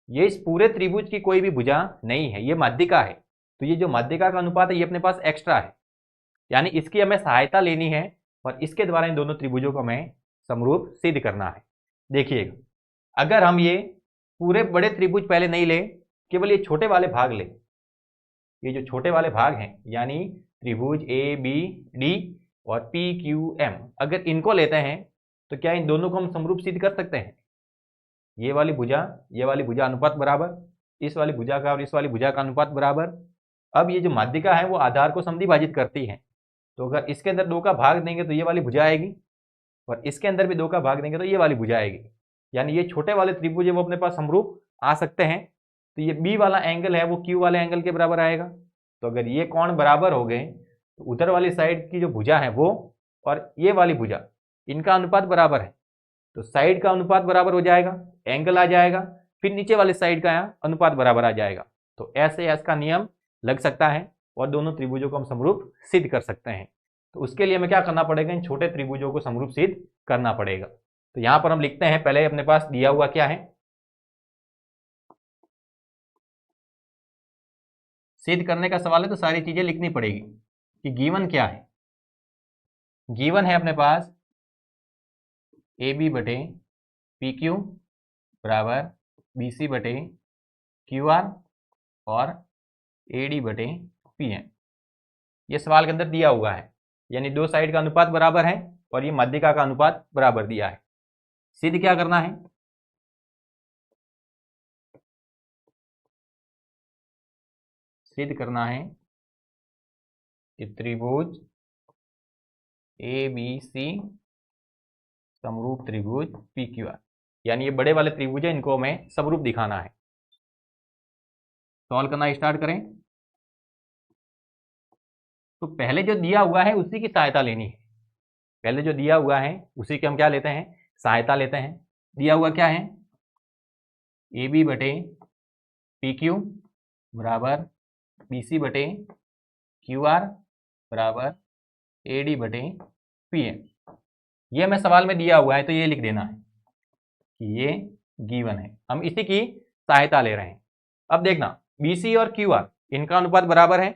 ये इस पूरे त्रिभुज की कोई भी भुजा नहीं है, ये माध्यिका है। तो ये जो माध्यिका का अनुपात है ये अपने पास एक्स्ट्रा है, यानी इसकी हमें सहायता लेनी है और इसके द्वारा इन दोनों त्रिभुजों को हमें समरूप सिद्ध करना है। देखिएगा, अगर हम ये पूरे बड़े त्रिभुज पहले नहीं ले, केवल ये छोटे वाले भाग ले, ये जो छोटे वाले भाग हैं यानी त्रिभुज ए बी डी और पी क्यू एम, अगर इनको लेते हैं तो क्या इन दोनों को हम समरूप सिद्ध कर सकते हैं? ये वाली भुजा अनुपात बराबर, इस वाली भुजा का और इस वाली भुजा का अनुपात बराबर। अब ये जो माध्यिका है वो आधार को समद्विभाजित करती है, तो अगर इसके अंदर 2 का भाग देंगे तो ये वाली भुजा आएगी, और इसके अंदर भी 2 का भाग देंगे तो ये वाली भुजा आएगी। यानी ये छोटे वाले त्रिभुज है वो अपने पास समरूप आ सकते हैं। तो ये बी वाला एंगल है वो क्यू वाले एंगल के बराबर आएगा। तो अगर ये कोण बराबर हो गए तो उधर वाली साइड की जो भुजा है वो और ये वाली भुजा, इनका अनुपात बराबर है, तो साइड का अनुपात बराबर हो जाएगा, एंगल आ जाएगा, फिर नीचे वाली साइड का अनुपात बराबर आ जाएगा। तो ऐसे एस का नियम लग सकता है और दोनों त्रिभुजों को हम समरूप सिद्ध कर सकते हैं। तो उसके लिए हमें क्या करना पड़ेगा? इन छोटे त्रिभुजों को समरूप सिद्ध करना पड़ेगा। तो यहां पर हम लिखते हैं, पहले अपने पास दिया हुआ क्या है, सिद्ध करने का सवाल है तो सारी चीजें लिखनी पड़ेगी कि गिवन क्या है। गिवन है अपने पास ए बी बटे पी क्यू बराबर बी सी बटे क्यू आर और ए डी बटे पी एम। ये सवाल के अंदर दिया हुआ है, यानी 2 साइड का अनुपात बराबर है और ये माध्यिका का अनुपात बराबर दिया है। सिद्ध क्या करना है? सिद्ध करना है कि त्रिभुज ए बी सी समरूप त्रिभुज पी क्यू आर, यानी ये बड़े वाले त्रिभुज है, इनको हमें समरूप दिखाना है। सॉल्व करना स्टार्ट करें। तो पहले जो दिया हुआ है उसी की सहायता लेनी है। पहले जो दिया हुआ है उसी की हम क्या लेते हैं? सहायता लेते हैं। दिया हुआ क्या है? ए बी बटे पी क्यू बराबर बी सी बटे क्यू आर बराबर ए डी बटे पी एम। ये हमें सवाल में दिया हुआ है तो ये लिख देना है कि ये गिवन है, हम इसी की सहायता ले रहे हैं। अब देखना, बी सी और क्यू आर इनका अनुपात बराबर है,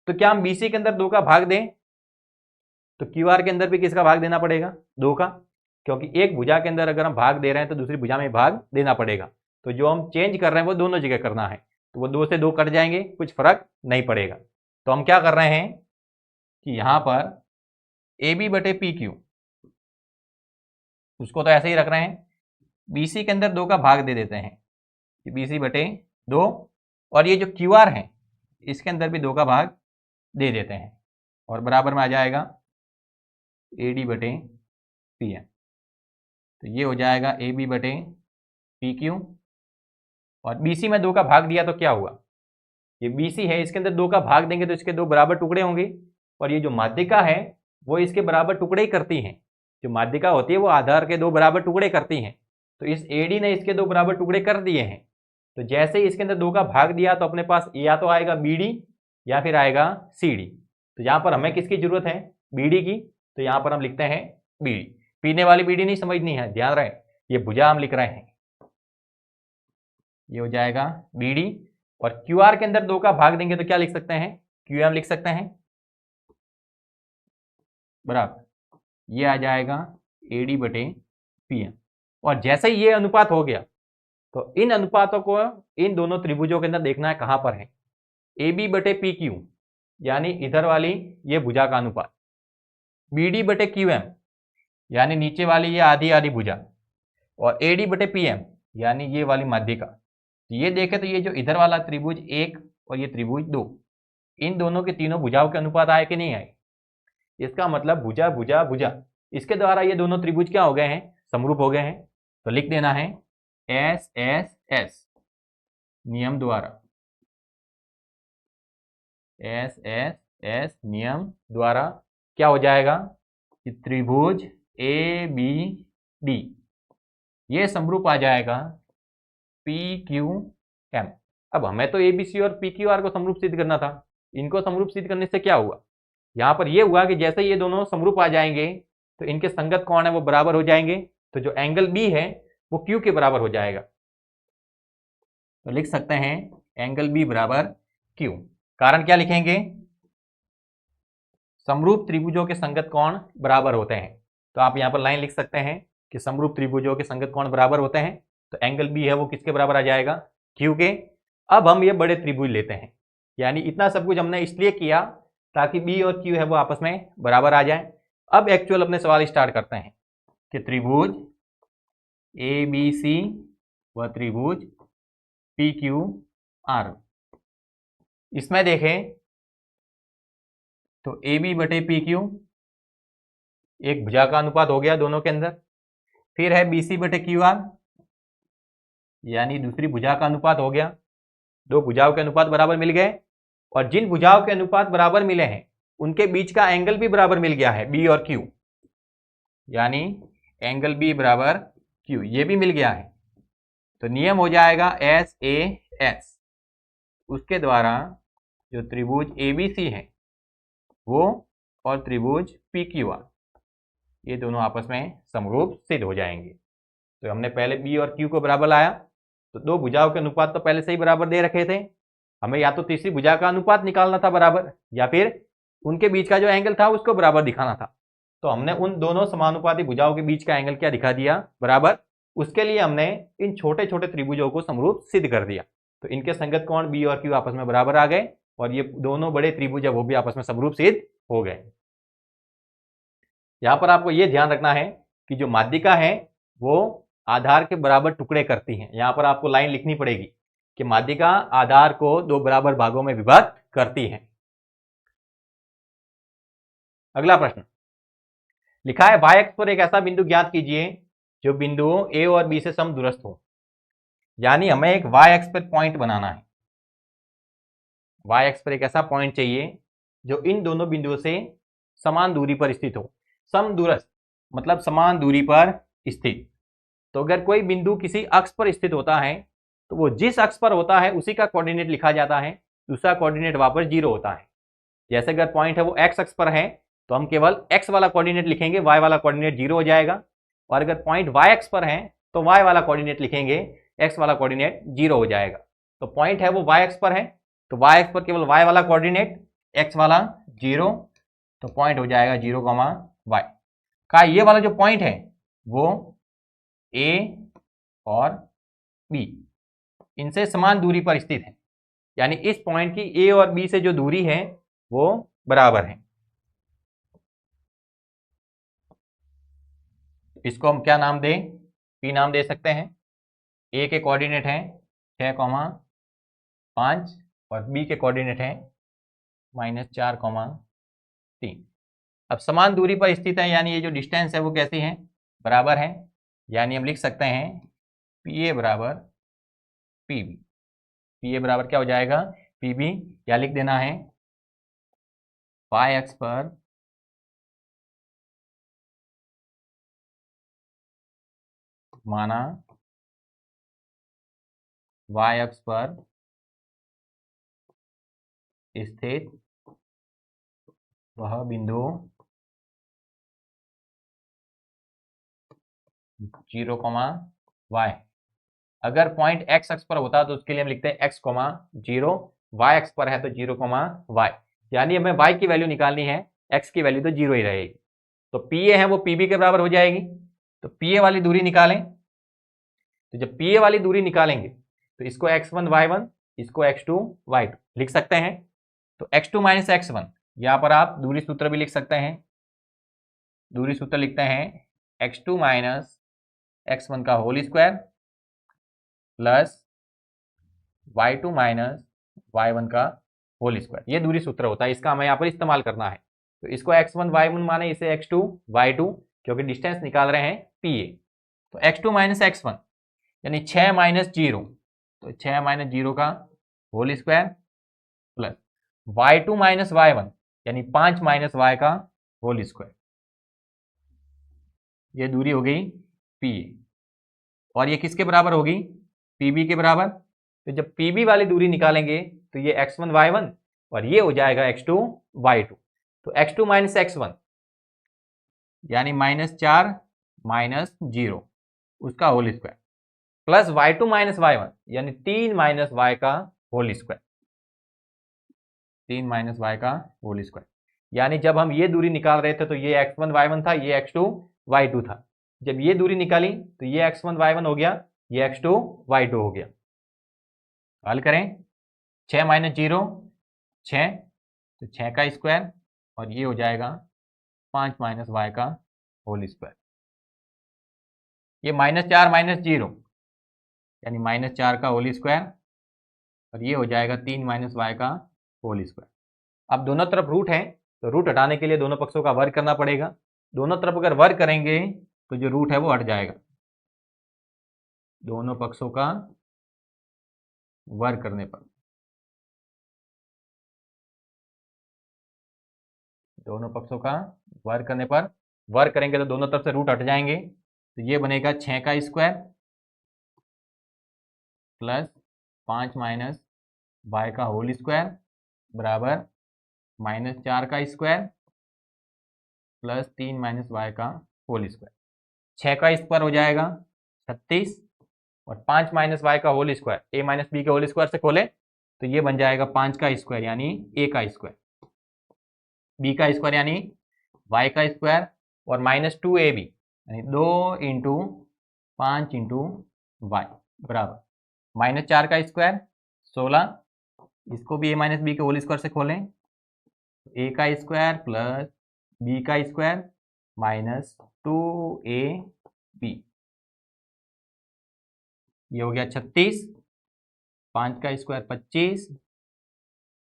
तो क्या हम बी सी के अंदर 2 का भाग दें तो क्यू आर के अंदर भी किसका भाग देना पड़ेगा? 2 का, क्योंकि एक भुजा के अंदर अगर हम भाग दे रहे हैं तो दूसरी भुजा में भाग देना पड़ेगा। तो जो हम चेंज कर रहे हैं वो दोनों जगह करना है, तो वो 2 से 2 कट जाएंगे, कुछ फर्क नहीं पड़ेगा। तो हम क्या कर रहे हैं कि यहां पर ए बी बटे पी क्यू, उसको तो ऐसे ही रख रहे हैं, बी सी के अंदर 2 का भाग दे देते हैं कि बी सी बटे 2, और ये जो क्यू आर है इसके अंदर भी 2 का भाग दे देते हैं, और बराबर में आ जाएगा ए डी बटे पी एम। तो ये हो जाएगा ए बी बटे पी क्यू, और बी सी में 2 का भाग दिया तो क्या हुआ? ये बी सी है, इसके अंदर 2 का भाग देंगे तो इसके 2 बराबर टुकड़े होंगे, और ये जो माध्यिका है वो इसके बराबर टुकड़े ही करती हैं। जो माध्यिका होती है वो आधार के 2 बराबर टुकड़े करती हैं, तो इस ए डी ने इसके 2 बराबर टुकड़े कर दिए हैं। तो जैसे ही इसके अंदर 2 का भाग दिया तो अपने पास या तो आएगा बी डी या फिर आएगा सी डी। तो यहाँ पर हमें किसकी जरूरत है? बी डी की। तो यहाँ पर हम लिखते हैं बी डी। पीने वाली बी डी नहीं समझनी है, ध्यान रहे, ये भुजा हम लिख रहे हैं, ये हो जाएगा बी डी, और क्यू आर के अंदर 2 का भाग देंगे तो क्या लिख सकते हैं? क्यू एम लिख सकते हैं बराबर, ये आ जाएगा ए डी बटे पी एम। और जैसे ही ये अनुपात हो गया तो इन अनुपातों को इन दोनों त्रिभुजों के अंदर देखना है कहां पर है। ए बी बटे पी क्यू यानी इधर वाली ये भुजा का अनुपात, बी डी बटे क्यू एम यानी नीचे वाली ये आधी आधी भुजा, और AD बटे PM यानी ये वाली माध्यिका। तो ये देखें तो ये जो इधर वाला त्रिभुज 1 और ये त्रिभुज 2, इन दोनों के तीनों भुजाओं के अनुपात आए कि नहीं आए? इसका मतलब भुजा भुजा भुजा, इसके द्वारा ये दोनों त्रिभुज क्या हो गए हैं? समरूप हो गए हैं। तो लिख देना है SSS नियम द्वारा, SSS नियम द्वारा क्या हो जाएगा कि त्रिभुज ABD ये समरूप आ जाएगा PQM। अब हमें तो ABC और PQR को समरूप सिद्ध करना था। इनको समरूप सिद्ध करने से क्या हुआ? यहाँ पर ये हुआ कि जैसे ये दोनों समरूप आ जाएंगे तो इनके संगत कोण है वो बराबर हो जाएंगे। तो जो एंगल B है वो Q के बराबर हो जाएगा। तो लिख सकते हैं एंगल B बराबर Q। कारण क्या लिखेंगे? समरूप त्रिभुजों के संगत कोण बराबर होते हैं। तो आप यहाँ पर लाइन लिख सकते हैं कि समरूप त्रिभुजों के संगत कोण बराबर होते हैं। तो एंगल B है वो किसके बराबर आ जाएगा? Q के। अब हम ये बड़े त्रिभुज लेते हैं, यानी इतना सब कुछ हमने इसलिए किया ताकि B और Q है वो आपस में बराबर आ जाए। अब एक्चुअल अपने सवाल स्टार्ट करते हैं कि त्रिभुज ABC व त्रिभुज PQR, इसमें देखें तो AB बटे PQ एक भुजा का अनुपात हो गया दोनों के अंदर। फिर है BC बटे QR यानी दूसरी भुजा का अनुपात हो गया। दो भुजाओं के अनुपात बराबर मिल गए, और जिन भुजाओं के अनुपात बराबर मिले हैं उनके बीच का एंगल भी बराबर मिल गया है, B और Q, यानी एंगल B बराबर Q ये भी मिल गया है। तो नियम हो जाएगा SAS, उसके द्वारा जो त्रिभुज ABC है वो और त्रिभुज PQR ये दोनों आपस में समरूप सिद्ध हो जाएंगे। तो हमने पहले B और Q को बराबर लाया, तो दो भुजाओं के अनुपात तो पहले से ही बराबर दे रखे थे। हमें या तो तीसरी भुजा का अनुपात निकालना था बराबर, या फिर उनके बीच का जो एंगल था उसको बराबर दिखाना था। तो हमने उन दोनों समानुपाती भुजाओं के बीच का एंगल क्या दिखा दिया? बराबर। उसके लिए हमने इन छोटे छोटे त्रिभुजों को समरूप सिद्ध कर दिया। तो इनके संगत कोण B और Q आपस में बराबर आ गए, और ये दोनों बड़े त्रिभुज है वो भी आपस में समरूप सिद्ध हो गए। यहां पर आपको ये ध्यान रखना है कि जो माध्यिका है वो आधार के बराबर टुकड़े करती है। यहां पर आपको लाइन लिखनी पड़ेगी कि माध्यिका आधार को दो बराबर भागों में विभक्त करती है। अगला प्रश्न लिखा है y अक्ष पर एक ऐसा बिंदु ज्ञात कीजिए जो बिंदुओं A और B से समदूरस्थ हो। यानी हमें एक y अक्ष पर पॉइंट बनाना है। y अक्ष पर एक ऐसा पॉइंट चाहिए जो इन दोनों बिंदुओं से समान दूरी पर स्थित हो। समदूरस्थ मतलब समान दूरी पर स्थित। तो अगर कोई बिंदु किसी अक्ष पर स्थित होता है तो वो जिस अक्ष पर होता है उसी का कोऑर्डिनेट लिखा जाता है, दूसरा कोऑर्डिनेट वहां पर 0 होता है। जैसे अगर पॉइंट है वो x अक्ष पर है तो हम केवल x वाला कोऑर्डिनेट लिखेंगे, y वाला कोऑर्डिनेट 0 हो जाएगा। और अगर पॉइंट y अक्ष पर है तो y वाला कोऑर्डिनेट लिखेंगे, x वाला कोऑर्डिनेट 0 हो जाएगा। तो पॉइंट है वो y अक्ष पर है तो y अक्ष पर केवल y वाला कोऑर्डिनेट, x वाला 0, तो पॉइंट हो जाएगा 0, y का। ये वाला जो पॉइंट है वो A और B इनसे समान दूरी पर स्थित है, यानी इस पॉइंट की A और B से जो दूरी है वो बराबर है। इसको हम क्या नाम दें? P नाम दे सकते हैं। A के कोऑर्डिनेट हैं 6,5 और B के कोऑर्डिनेट हैं -4,3। अब समान दूरी पर स्थित है, यानी ये जो डिस्टेंस है वो कैसी है? बराबर है। यानी हम लिख सकते हैं PA बराबर PB। PA बराबर क्या हो जाएगा? PB। क्या लिख देना है? y अक्ष पर माना y अक्ष पर स्थित वह बिंदु 0, y। अगर पॉइंट x अक्ष पर होता तो उसके लिए हम लिखते हैं x, 0, y अक्ष पर है तो 0, y। यानी हमें y की वैल्यू निकालनी है, x की वैल्यू तो 0 ही रहेगी। तो PA है वो PB के बराबर हो जाएगी। तो PA वाली दूरी निकालें। तो जब PA वाली दूरी निकालेंगे तो इसको x1 y1, इसको x2 y2 लिख सकते हैं। तो x2 माइनस x1, यहां पर आप दूरी सूत्र भी लिख सकते हैं। दूरी सूत्र लिखते हैं x2 माइनस x1 का whole square plus y2 minus y1 का होल स्क्वायर। ये दूरी सूत्र होता है, इसका हमें यहाँ पर इस्तेमाल करना है। तो इसको x1 y1 माने, इसे x2 y2, क्योंकि डिस्टेंस निकाल रहे हैं pa। तो x2 माइनस x1 यानी 6 माइनस 0, तो 6 माइनस 0 का whole square plus y2 minus y1 यानी 5 माइनस y का होल स्क्वायर। ये दूरी हो गई pa और ये किसके बराबर होगी? pb के बराबर। तो जब pb वाली दूरी निकालेंगे तो ये x1 y1 और ये हो जाएगा x2 y2। तो x2 माइनस x1 यानी -4 माइनस 0 उसका whole square plus y2 minus y1 यानी 3 माइनस y का होल स्क्वायर, 3 माइनस y का होल स्क्वायर। यानी जब हम ये दूरी निकाल रहे थे तो ये x1 y1 था, ये x2 y2 था। जब ये दूरी निकाली तो ये x1 y1 हो गया, ये x2 y2 हो गया। हल करें, 6 माइनस 0 6, तो 6 का स्क्वायर और ये हो जाएगा 5 माइनस y का होल स्क्वायर। ये -4 माइनस 0 यानी -4 का होल स्क्वायर और ये हो जाएगा 3 माइनस y का होल स्क्वायर। अब दोनों तरफ रूट है तो रूट हटाने के लिए दोनों पक्षों का वर्ग करना पड़ेगा। दोनों तरफ अगर वर्ग करेंगे तो जो रूट है वो हट जाएगा। दोनों पक्षों का वर्ग करने पर, दोनों पक्षों का वर्ग करने पर, वर्ग करेंगे तो दोनों तरफ से रूट हट जाएंगे। तो ये बनेगा 6 का स्क्वायर प्लस 5 माइनस y का होल स्क्वायर बराबर -4 का स्क्वायर प्लस 3 माइनस y का होल स्क्वायर। 6 का स्क्वायर हो जाएगा 36 और 5 माइनस y का whole square a minus B के होल स्क्वायर से खोले तो ये बन जाएगा 5 का स्क्वायर यानी a का स्क्वायर, b का स्क्वायर यानी y का स्क्वायर और -2ab यानी 2 इंटू 5 इंटू वाई बराबर -4 का स्क्वायर 16, इसको भी a माइनस बी के होल स्क्वायर से खोलें, a का स्क्वायर प्लस b का स्क्वायर माइनस 2ab, ये हो गया 36, 5 का square 25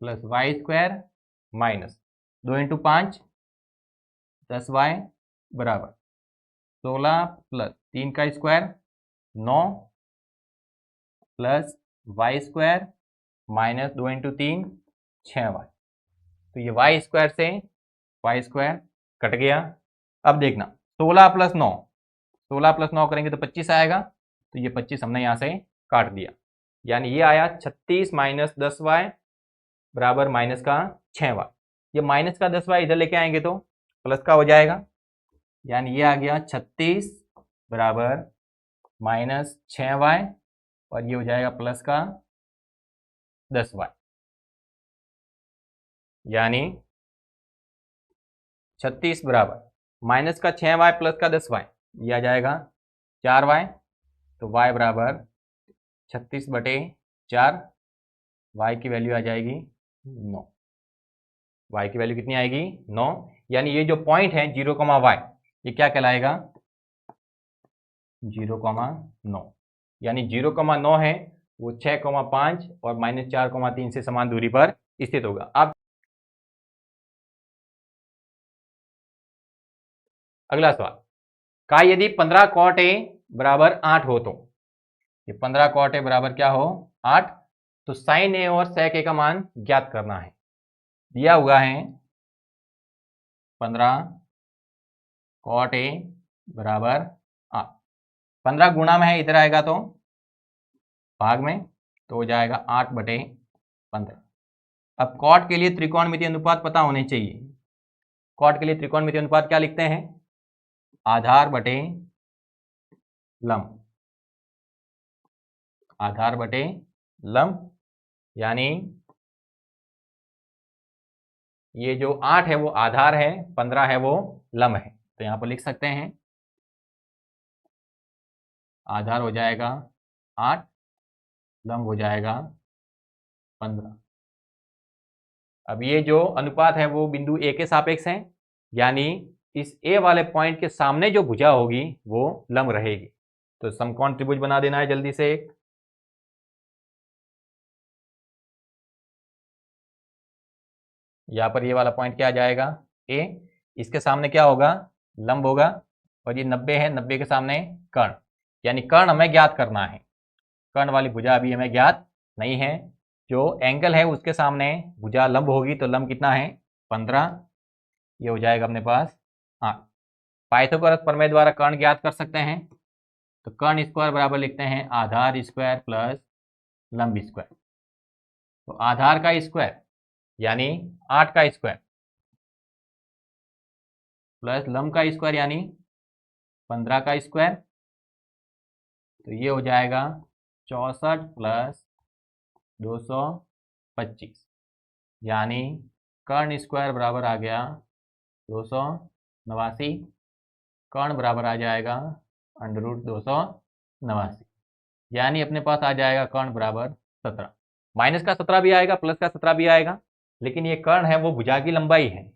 plus y square minus 2 into 5 10y बराबर 16 प्लस 3 का square 9 plus y square minus 2 into 3 6y। तो ये वाई स्क्वायर से वाई स्क्वायर कट गया। अब देखना 16 प्लस 9, 16 प्लस 9 करेंगे तो 25 आएगा, तो ये 25 हमने यहाँ से काट दिया। यानी ये आया 36 माइनस 10y बराबर माइनस का 6y। ये माइनस का 10y इधर लेके आएंगे तो प्लस का हो जाएगा, यानी ये आ गया 36 बराबर माइनस 6y और ये हो जाएगा प्लस का 10y। यानी 36 बराबर माइनस का 6y प्लस का 10y, ये आ जाएगा 4y। तो y बराबर 36/4, y की वैल्यू आ जाएगी 9। y की वैल्यू कितनी आएगी? 9। यानी ये जो पॉइंट है 0, y ये क्या कहलाएगा? 0,9। यानी 0,9 है वो 6,5 और -4,3 से समान दूरी पर स्थित होगा। अब अगला सवाल, का यदि 15 cot a बराबर 8 हो तो, ये 15 cot a बराबर क्या हो? 8, तो sin a और sec a का मान ज्ञात करना है। दिया हुआ है 15 cot a बराबर 8, 15 गुणा में है, इधर आएगा तो भाग में, तो हो जाएगा 8/15। अब cot के लिए त्रिकोणमितीय अनुपात पता होने चाहिए। cot के लिए त्रिकोणमितीय अनुपात क्या लिखते हैं? आधार बटे लंब, आधार बटे लंब। यानी ये जो 8 है वो आधार है, 15 है वो लंब है। तो यहां पर लिख सकते हैं आधार हो जाएगा 8, लंब हो जाएगा 15। अब ये जो अनुपात है वो बिंदु ए के सापेक्ष है, यानी इस ए वाले पॉइंट के सामने जो भुजा होगी वो लंब रहेगी। तो समकोण त्रिभुज बना देना है जल्दी से एक। यहाँ पर ये वाला पॉइंट क्या आ जाएगा, ए। इसके सामने क्या होगा, लंब होगा, और ये 90 है, 90 के सामने कर्ण, यानी कर्ण हमें ज्ञात करना है। कर्ण वाली भुजा अभी हमें ज्ञात नहीं है। जो एंगल है उसके सामने भुजा लंब होगी, तो लंब कितना है, 15। ये हो जाएगा अपने पास। हाँ, पाइथागोरस प्रमेय द्वारा कर्ण ज्ञात कर सकते हैं। तो कर्ण स्क्वायर बराबर लिखते हैं आधार स्क्वायर प्लस लंब स्क्वायर। तो आधार का स्क्वायर यानी 8 का स्क्वायर प्लस लंब का स्क्वायर यानी 15 का स्क्वायर। तो ये हो जाएगा 64 प्लस 225, यानी कर्ण स्क्वायर बराबर आ गया 289। कर्ण बराबर आ जाएगा √289, यानी अपने पास आ जाएगा कर्ण बराबर 17। माइनस का 17 भी आएगा, प्लस का 17 भी आएगा, लेकिन ये कर्ण है वो भुजा की लंबाई है,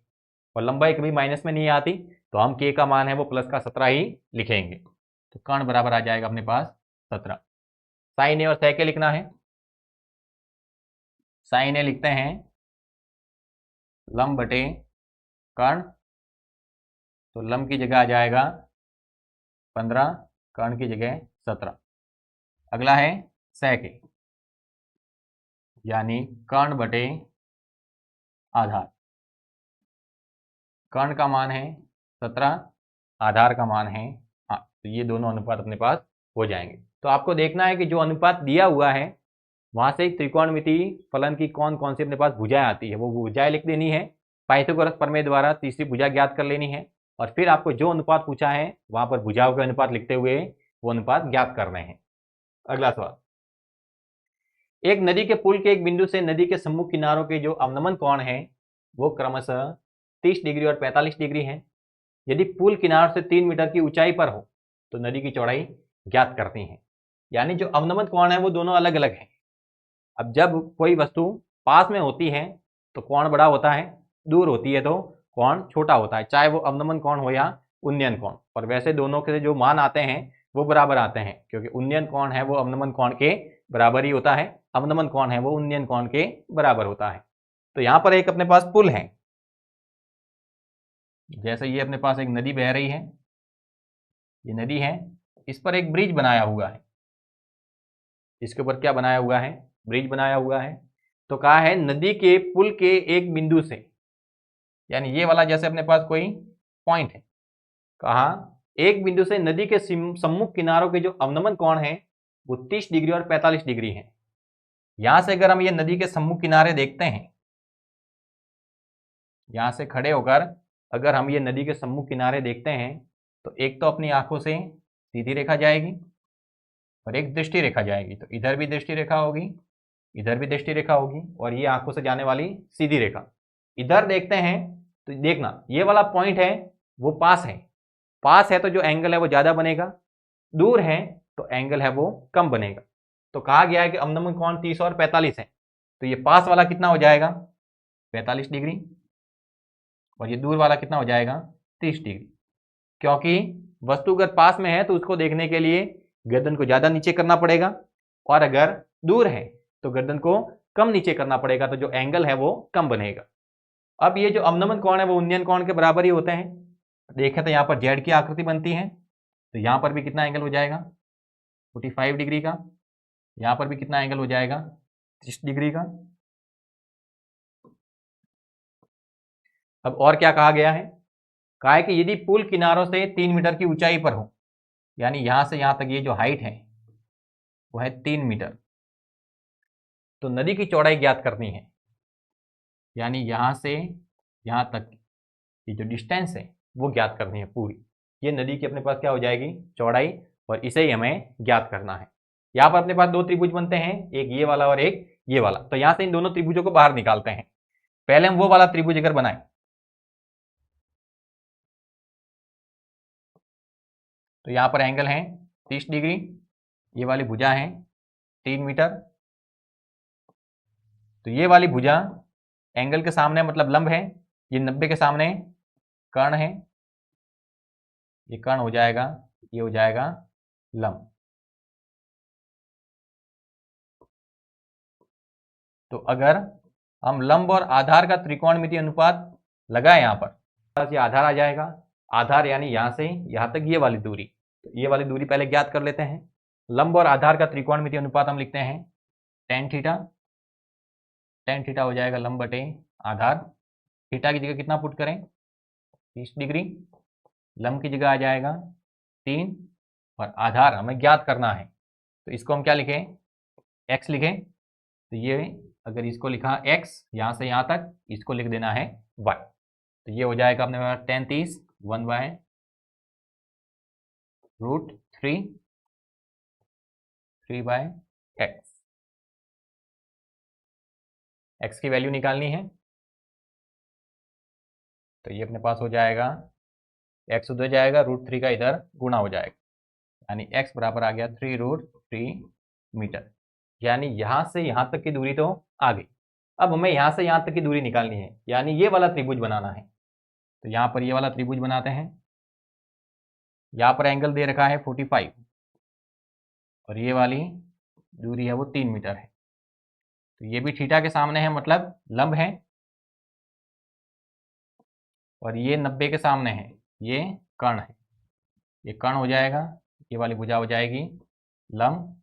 और लंबाई कभी माइनस में नहीं आती, तो हम के का मान है वो प्लस का 17 ही लिखेंगे। तो कर्ण बराबर आ जाएगा अपने पास 17। साइन ए और सेक ए लिखना है। साइन ए लिखते हैं लंब बटे कर्ण, तो लंब की जगह आ जाएगा 15, कर्ण की जगह 17। अगला है सेक ए, यानी कर्ण बटे आधार। कर्ण का मान है 17, आधार का मान है 8, तो ये दोनों अनुपात अपने पास हो जाएंगे। तो आपको देखना है कि जो अनुपात दिया हुआ है वहां से त्रिकोणमितीय फलन की कौन कौन सी अपने पास भुजाएं आती है, वो भुजाएं लिख देनी है। पाइथागोरस प्रमेय द्वारा तीसरी भुजा ज्ञात कर लेनी है, और फिर आपको जो अनुपात पूछा है वहां पर भुजाओं के अनुपात लिखते हुए वो अनुपात ज्ञात करने हैं। अगला सवाल, एक नदी के पुल के एक बिंदु से नदी के सम्मुख किनारों के जो अवनमन कोण है वो क्रमशः 30 डिग्री और 45 डिग्री है। यदि पुल किनार से 3 मीटर की ऊंचाई पर हो तो नदी की चौड़ाई ज्ञात करनी है। यानी जो अवनमन कोण है वो दोनों अलग अलग है। अब जब कोई वस्तु पास में होती है तो कोण बड़ा होता है, दूर होती है तो कोण छोटा होता है, चाहे वो अवनमन कोण हो या उन्नयन कोण। और वैसे दोनों के जो मान आते हैं वो बराबर आते हैं, क्योंकि उन्नयन कोण है वो अवनमन कोण के बराबर ही होता है, अवनमन कोण है वो उन्नयन कोण के बराबर होता है। तो यहां पर एक अपने पास पुल है, जैसे ये अपने पास एक नदी बह रही है, ये नदी है, इस पर एक ब्रिज बनाया हुआ है। इसके ऊपर क्या बनाया हुआ है, ब्रिज बनाया हुआ है। तो कहा है नदी के पुल के एक बिंदु से, यानी ये वाला जैसे अपने पास कोई पॉइंट है, कहा एक बिंदु से नदी के सम्मुख किनारों के जो अवनमन कोण है वो 30 डिग्री और 45 डिग्री है। यहां से अगर हम ये नदी के सम्मुख किनारे देखते हैं, यहां से खड़े होकर अगर हम ये नदी के सम्मुख किनारे देखते हैं, तो एक तो अपनी आंखों से सीधी रेखा जाएगी और एक दृष्टि रेखा जाएगी। तो इधर भी दृष्टि रेखा होगी, इधर भी दृष्टि रेखा होगी, और ये आंखों से जाने वाली सीधी रेखा। इधर देखते हैं तो देखना ये वाला पॉइंट है वो पास है, पास है तो जो एंगल है वो ज्यादा बनेगा, दूर है तो एंगल है वो कम बनेगा। तो कहा गया है कि अवनमन कोण 30 और 45 है, तो ये पास वाला कितना हो जाएगा 45 डिग्री, और ये दूर वाला कितना हो जाएगा 30 डिग्री। क्योंकि वस्तु अगर पास में है तो उसको देखने के लिए गर्दन को ज्यादा नीचे करना पड़ेगा, और अगर दूर है तो गर्दन को कम नीचे करना पड़ेगा, तो जो एंगल है वो कम बनेगा। अब ये जो अवनमन कोण है वो उन्नयन कोण के बराबर ही होते हैं। देखें तो यहाँ पर जेड की आकृति बनती है, तो यहाँ पर भी कितना एंगल हो जाएगा 45 डिग्री का, यहाँ पर भी कितना एंगल हो जाएगा 30 डिग्री का। अब और क्या कहा गया है, कहा है कि यदि पुल किनारों से 3 मीटर की ऊंचाई पर हो, यानी यहां से यहां तक ये जो हाइट है वो है 3 मीटर, तो नदी की चौड़ाई ज्ञात करनी है। यानी यहां से यहां तक ये जो डिस्टेंस है वो ज्ञात करनी है पूरी। ये नदी की अपने पास क्या हो जाएगी चौड़ाई, और इसे ही हमें ज्ञात करना है। यहाँ पर अपने पास दो त्रिभुज बनते हैं, एक ये वाला और एक ये वाला। तो यहां से इन दोनों त्रिभुजों को बाहर निकालते हैं। पहले हम वो वाला त्रिभुज अगर बनाए, तो यहां पर एंगल है 30 डिग्री, ये वाली भुजा है 3 मीटर। तो ये वाली भुजा एंगल के सामने मतलब लंब है, ये 90 के सामने कर्ण है, ये कर्ण हो जाएगा, ये हो जाएगा लंब। तो अगर हम लंब और आधार का त्रिकोणमितीय अनुपात लगाए यहाँ पर, ये आधार आ जाएगा। आधार यानी यहाँ से यहाँ तक ये वाली दूरी, तो ये वाली दूरी पहले ज्ञात कर लेते हैं। लंब और आधार का त्रिकोणमितीय अनुपात हम लिखते हैं टेन थीटा। टेन थीटा हो जाएगा लंब बटे आधार। थीटा की जगह कितना पुट करें, 30 डिग्री। लंब की जगह आ जाएगा 3 और आधार हमें ज्ञात करना है, तो इसको हम क्या लिखें, x लिखें। तो ये अगर इसको लिखा x यहाँ से यहाँ तक, इसको लिख देना है y। तो ये हो जाएगा अपने पास 10 30 1/√3 3/x। x की वैल्यू निकालनी है, तो ये अपने पास हो जाएगा x उधर जाएगा, √3 का इधर गुणा हो जाएगा, यानी x बराबर आ गया 3√3 मीटर। यानी यहाँ से यहाँ तक की दूरी तो आ गई। अब हमें यहाँ से यहाँ तक की दूरी निकालनी है, यानी ये वाला त्रिभुज बनाना है। तो यहाँ पर ये वाला त्रिभुज बनाते हैं। यहाँ पर एंगल दे रखा है 45 और ये वाली दूरी है वो 3 मीटर है। तो ये भी थीटा के सामने है, मतलब लंब है, और ये 90 के सामने है, ये कर्ण है। ये कर्ण हो जाएगा, ये वाली भुजा हो जाएगी लंब,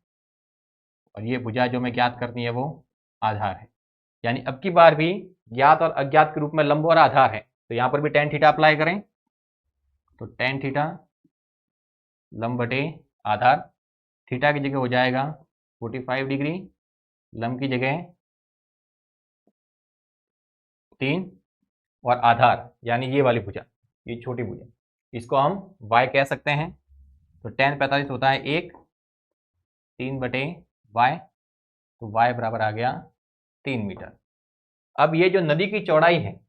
और ये भुजा जो हमें ज्ञात करनी है वो आधार है। यानी अब की बार भी ज्ञात और अज्ञात के रूप में लंब और आधार है, तो यहाँ पर भी टेन थीटा अप्लाई करें। तो टेन थीटा लंब बटे आधार, थीटा की जगह हो जाएगा 45 डिग्री, लंब की जगह 3 और आधार यानी ये वाली भुजा, ये छोटी भुजा, इसको हम y कह सकते हैं। तो 10 45 होता है 1, 3 बटे y, तो y बराबर आ गया 3 मीटर। अब ये जो नदी की चौड़ाई है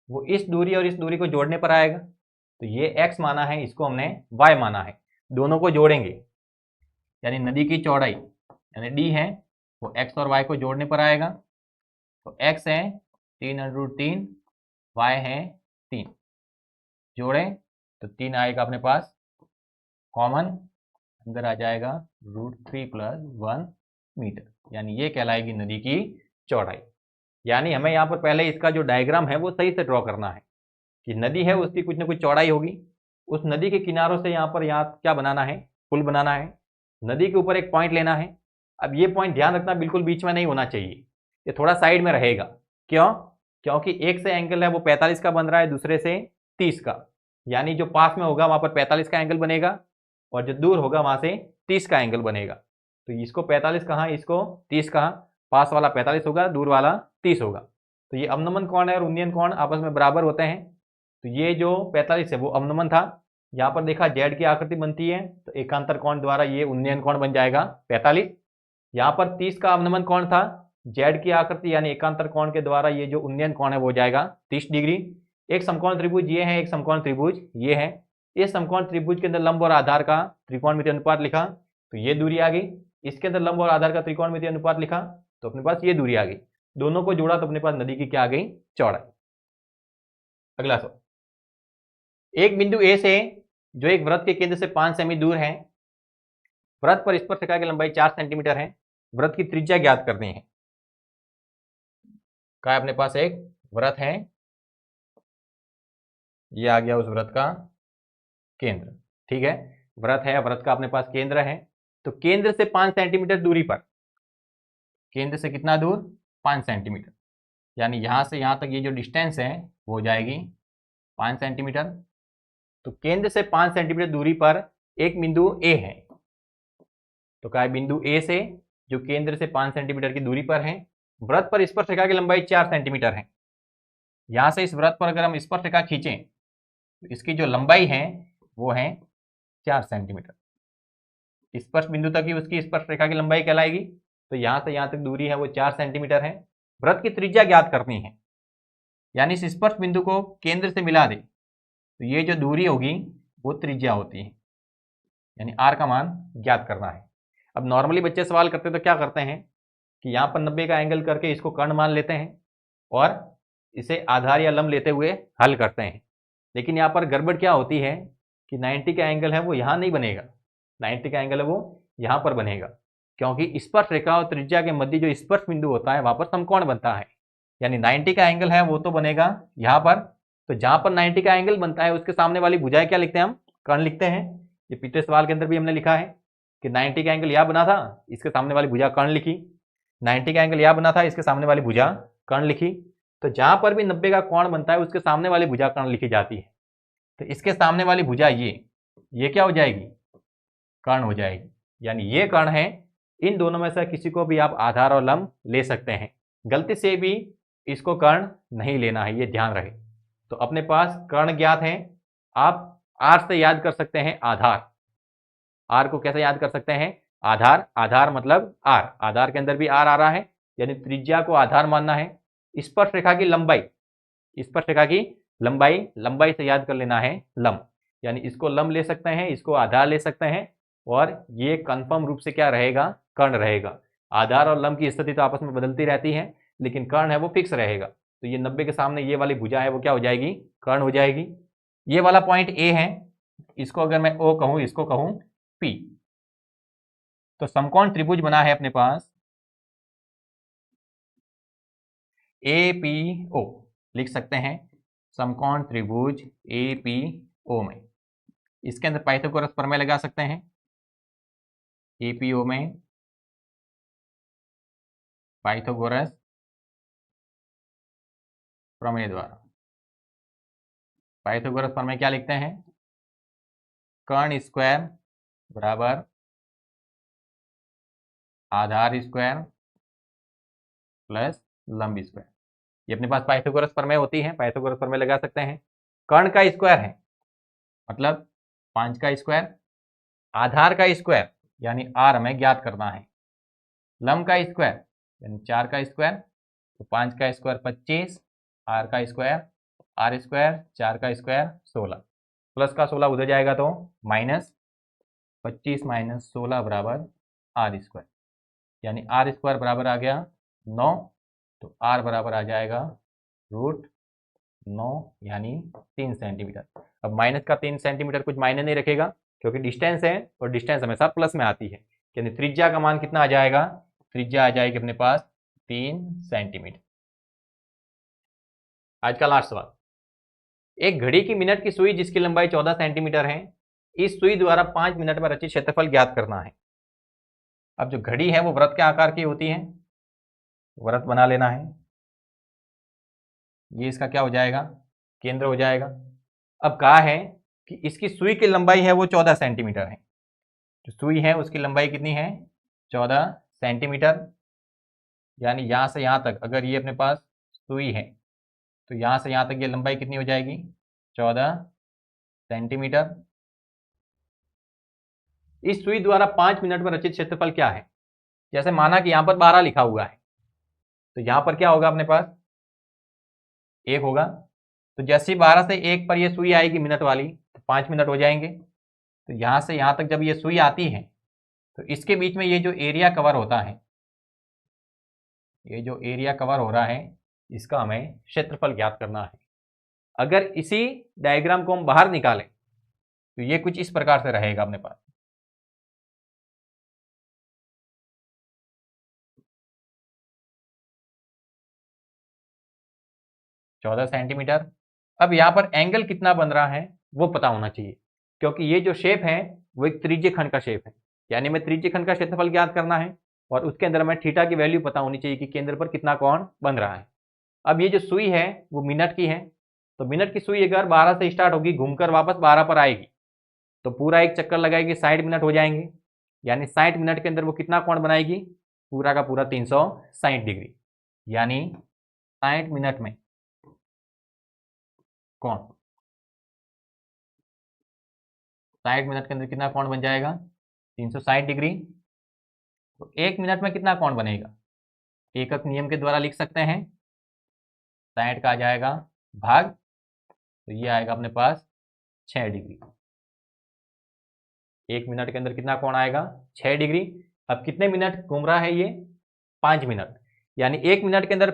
वो इस दूरी और इस दूरी को जोड़ने पर आएगा। तो ये x माना है, इसको हमने y माना है, दोनों को जोड़ेंगे, यानी नदी की चौड़ाई यानी d है वो x और y को जोड़ने पर आएगा। तो x है 3√3, y है 3, जोड़े तो 3 आएगा अपने पास कॉमन, अंदर आ जाएगा √3 + 1 मीटर, यानी ये कहलाएगी नदी की चौड़ाई। यानी हमें यहाँ पर पहले इसका जो डायग्राम है वो सही से ड्रॉ करना है कि नदी है उसकी कुछ ना कुछ चौड़ाई होगी, उस नदी के किनारों से यहाँ क्या बनाना है, पुल बनाना है। नदी के ऊपर एक पॉइंट लेना है। अब ये पॉइंट ध्यान रखना बिल्कुल बीच में नहीं होना चाहिए, ये थोड़ा साइड में रहेगा। क्यों? क्योंकि एक से एंगल है वो 45 का बन रहा है, दूसरे से 30 का, यानी जो पास में होगा वहाँ पर 45 का एंगल बनेगा और जो दूर होगा वहाँ से 30 का एंगल बनेगा। तो इसको 45 कहाँ, इसको 30 कहाँ, पास वाला 45 होगा, दूर वाला 30 होगा। तो ये अवनमन कोण है और उन्नयन कोण आपस में बराबर होते हैं। तो ये जो 45 है वो अवनमन था, यहाँ पर देखा जेड की आकृति बनती है, तो एकांतर कोण द्वारा ये उन्नयन कोण बन जाएगा 45। यहाँ पर 30 का अवनमन कोण था, जेड की आकृति यानी एकांतर कोण के द्वारा ये जो उन्नयन कोण है वो हो जाएगा 30 डिग्री। एक समकोण त्रिभुज ये है, एक समकोण त्रिभुज ये है। इस समकोण त्रिभुज के अंदर लंब और आधार का त्रिकोणमितीय अनुपात लिखा, तो ये दूरी आ गई। इसके अंदर लंब और आधार का त्रिकोणमितीय अनुपात लिखा, तो अपने पास ये दूरी आ गई। दोनों को जोड़ा तो अपने पास नदी की क्या आ गई, चौड़ाई। अगला सवाल, एक बिंदु ए से जो एक वृत्त के केंद्र से 5 सेमी दूर है, वृत्त पर स्पर्शरेखा की लंबाई 4 सेंटीमीटर है, वृत्त की त्रिज्या ज्ञात करनी है। क्या अपने पास एक वृत्त है, ये आ गया उस वृत्त का केंद्र, ठीक है, वृत्त है, वृत्त का अपने पास केंद्र है। तो केंद्र से 5 सेंटीमीटर दूरी पर, केंद्र से कितना दूर, 5 सेंटीमीटर, यानी यहां से यहां तक ये जो डिस्टेंस है वो हो जाएगी 5 सेंटीमीटर। तो केंद्र से 5 सेंटीमीटर दूरी पर एक बिंदु ए है, तो क्या है, बिंदु ए से जो केंद्र से 5 सेंटीमीटर की दूरी पर है, वृत्त पर स्पर्शरेखा की लंबाई 4 सेंटीमीटर है। यहां से इस वृत्त पर अगर हम स्पर्शरेखा खींचें तो इसकी जो लंबाई है वो है 4 सेंटीमीटर। स्पर्श बिंदु तक ही उसकी स्पर्शरेखा की लंबाई कहलाएगी। तो यहां से यहां तक दूरी है वो 4 सेंटीमीटर है। वृत्त की त्रिज्या ज्ञात करनी है, यानी इस स्पर्श बिंदु को केंद्र से मिला दे तो ये जो दूरी होगी वो त्रिज्या होती है, यानी आर का मान ज्ञात करना है। अब नॉर्मली बच्चे सवाल करते तो क्या करते हैं कि यहाँ पर 90 का एंगल करके इसको कर्ण मान लेते हैं और इसे आधार या लंब लेते हुए हल करते हैं। लेकिन यहाँ पर गड़बड़ क्या होती है कि 90 का एंगल है वो यहाँ नहीं बनेगा, 90 का एंगल है वो यहाँ पर बनेगा। क्योंकि स्पर्श रेखा और त्रिज्या के मध्य जो स्पर्श बिंदु होता है वहां पर समकोण बनता है, यानी 90 का एंगल है वो तो बनेगा यहाँ पर। तो जहां पर 90 का एंगल बनता है उसके सामने वाली भुजाएं क्या लिखते हैं, हम कर्ण लिखते हैं। ये पिछले सवाल के अंदर भी हमने लिखा है कि 90 का एंगल यह बना था, इसके सामने वाली भुजा कर्ण लिखी। 90 का एंगल यह बना था, इसके सामने वाली भुजा कर्ण लिखी। तो जहां पर भी 90 का कोण बनता है उसके सामने वाली भुजा कर्ण लिखी जाती है। तो इसके सामने वाली भुजा ये क्या हो जाएगी, कर्ण हो जाएगी। यानी ये कर्ण है, इन दोनों में से किसी को भी आप आधार और लंब ले सकते हैं, गलती से भी इसको कर्ण नहीं लेना है, ये ध्यान रहे। तो अपने पास कर्ण ज्ञात है, आप आर से याद कर सकते हैं आधार। आर को कैसे याद कर सकते हैं, आधार, आधार मतलब आर, आधार के अंदर भी आर आ रहा है, यानी त्रिज्या को आधार मानना है। स्पर्श रेखा की लंबाई, स्पर्श रेखा की लंबाई, लंबाई से याद कर लेना है लंब, यानी इसको लंब ले सकते हैं, इसको आधार ले सकते हैं, और ये कंफर्म रूप से क्या रहेगा, कर्ण रहेगा। आधार और लंब की स्थिति तो आपस में बदलती रहती है, लेकिन कर्ण है वो फिक्स रहेगा। तो ये 90 के सामने ये वाली भुजा है वो क्या हो जाएगी, कर्ण हो जाएगी। ये वाला पॉइंट ए है, इसको अगर मैं ओ कहूं, इसको कहूं पी। तो समकोण त्रिभुज बना है अपने पास एपीओ, लिख सकते हैं समकोण त्रिभुज एपीओ में। इसके अंदर पाइथागोरस प्रमेय लगा सकते हैं। एपीओ में पाइथागोरस प्रमेय द्वारा, पाइथागोरस प्रमेय क्या लिखते हैं, कर्ण स्क्वायर बराबर आधार स्क्वायर प्लस लंब स्क्वायर। ये अपने पास पाइथागोरस प्रमेय होती है, पाइथागोरस प्रमेय लगा सकते हैं। कर्ण का स्क्वायर है मतलब 5 का स्क्वायर, आधार का स्क्वायर यानी आर हमें ज्ञात करना है, लंब का स्क्वायर यानी 4 का स्क्वायर, तो 5 का स्क्वायर 25, आर का स्क्वायर, आर स्क्वायर 4 का स्क्वायर 16, प्लस का 16 उधर जाएगा तो माइनस 25 माइनस 16 बराबर आर स्क्वायर, यानी आर स्क्वायर बराबर आ गया 9, तो आर बराबर आ जाएगा √9 यानी 3 सेंटीमीटर। अब माइनस का 3 सेंटीमीटर कुछ मायने नहीं रखेगा, क्योंकि डिस्टेंस है और डिस्टेंस हमेशा प्लस में आती है, यानी त्रिज्या का मान कितना आ जाएगा, त्रिज्या आ जाएगी अपने पास 3 सेंटीमीटर। आज का लास्ट सवाल, एक घड़ी की मिनट की सुई जिसकी लंबाई 14 सेंटीमीटर है, इस सुई द्वारा 5 मिनट में रचित क्षेत्रफल ज्ञात करना है। अब जो घड़ी है वो वृत्त के आकार की होती है, वृत्त बना लेना है, ये इसका क्या हो जाएगा, केंद्र हो जाएगा। अब कहा है कि इसकी सुई की लंबाई है वो 14 सेंटीमीटर है, जो सुई है उसकी लंबाई कितनी है, 14 सेंटीमीटर, यानी यहां से यहां तक अगर ये अपने पास सुई है तो यहां से यहां तक ये लंबाई कितनी हो जाएगी, 14 सेंटीमीटर। इस सुई द्वारा 5 मिनट में रचित क्षेत्रफल क्या है, जैसे माना कि यहां पर 12 लिखा हुआ है, तो यहां पर क्या होगा अपने पास 1 होगा, तो जैसे ही 12 से 1 पर ये सुई आएगी मिनट वाली तो 5 मिनट हो जाएंगे। तो यहां से यहां तक जब ये सुई आती है तो इसके बीच में ये जो एरिया कवर होता है, ये जो एरिया कवर हो रहा है इसका हमें क्षेत्रफल ज्ञात करना है। अगर इसी डायग्राम को हम बाहर निकालें तो ये कुछ इस प्रकार से रहेगा अपने पास, चौदह सेंटीमीटर। अब यहां पर एंगल कितना बन रहा है वो पता होना चाहिए, क्योंकि ये जो शेप है वो एक त्रिज्यीय खंड का शेप है, यानी मैं त्रिज्यीय खंड का क्षेत्रफल ज्ञात करना है और उसके अंदर हमें थीटा की वैल्यू पता होनी चाहिए कि केंद्र पर कितना कोण बन रहा है। अब ये जो सुई है वो मिनट की है, तो मिनट की सुई अगर 12 से स्टार्ट होगी घूमकर वापस 12 पर आएगी तो पूरा एक चक्कर लगाएगी, 60 मिनट हो जाएंगे, यानी 60 मिनट के अंदर वो कितना कोण बनाएगी, पूरा का पूरा 360 डिग्री, यानी 60 मिनट में कोण, 60 मिनट के अंदर कितना कोण बन जाएगा, 360 डिग्री। तो 1 मिनट में कितना कोण बनेगा, एकक नियम के द्वारा लिख सकते हैं, 60 का आ जाएगा भाग, तो ये आएगा अपने पास 6 डिग्री। 1 मिनट के अंदर कितना कोण आएगा, 6 डिग्री। अब कितने मिनट घूम रहा है ये, 5 मिनट, यानी 1 मिनट के अंदर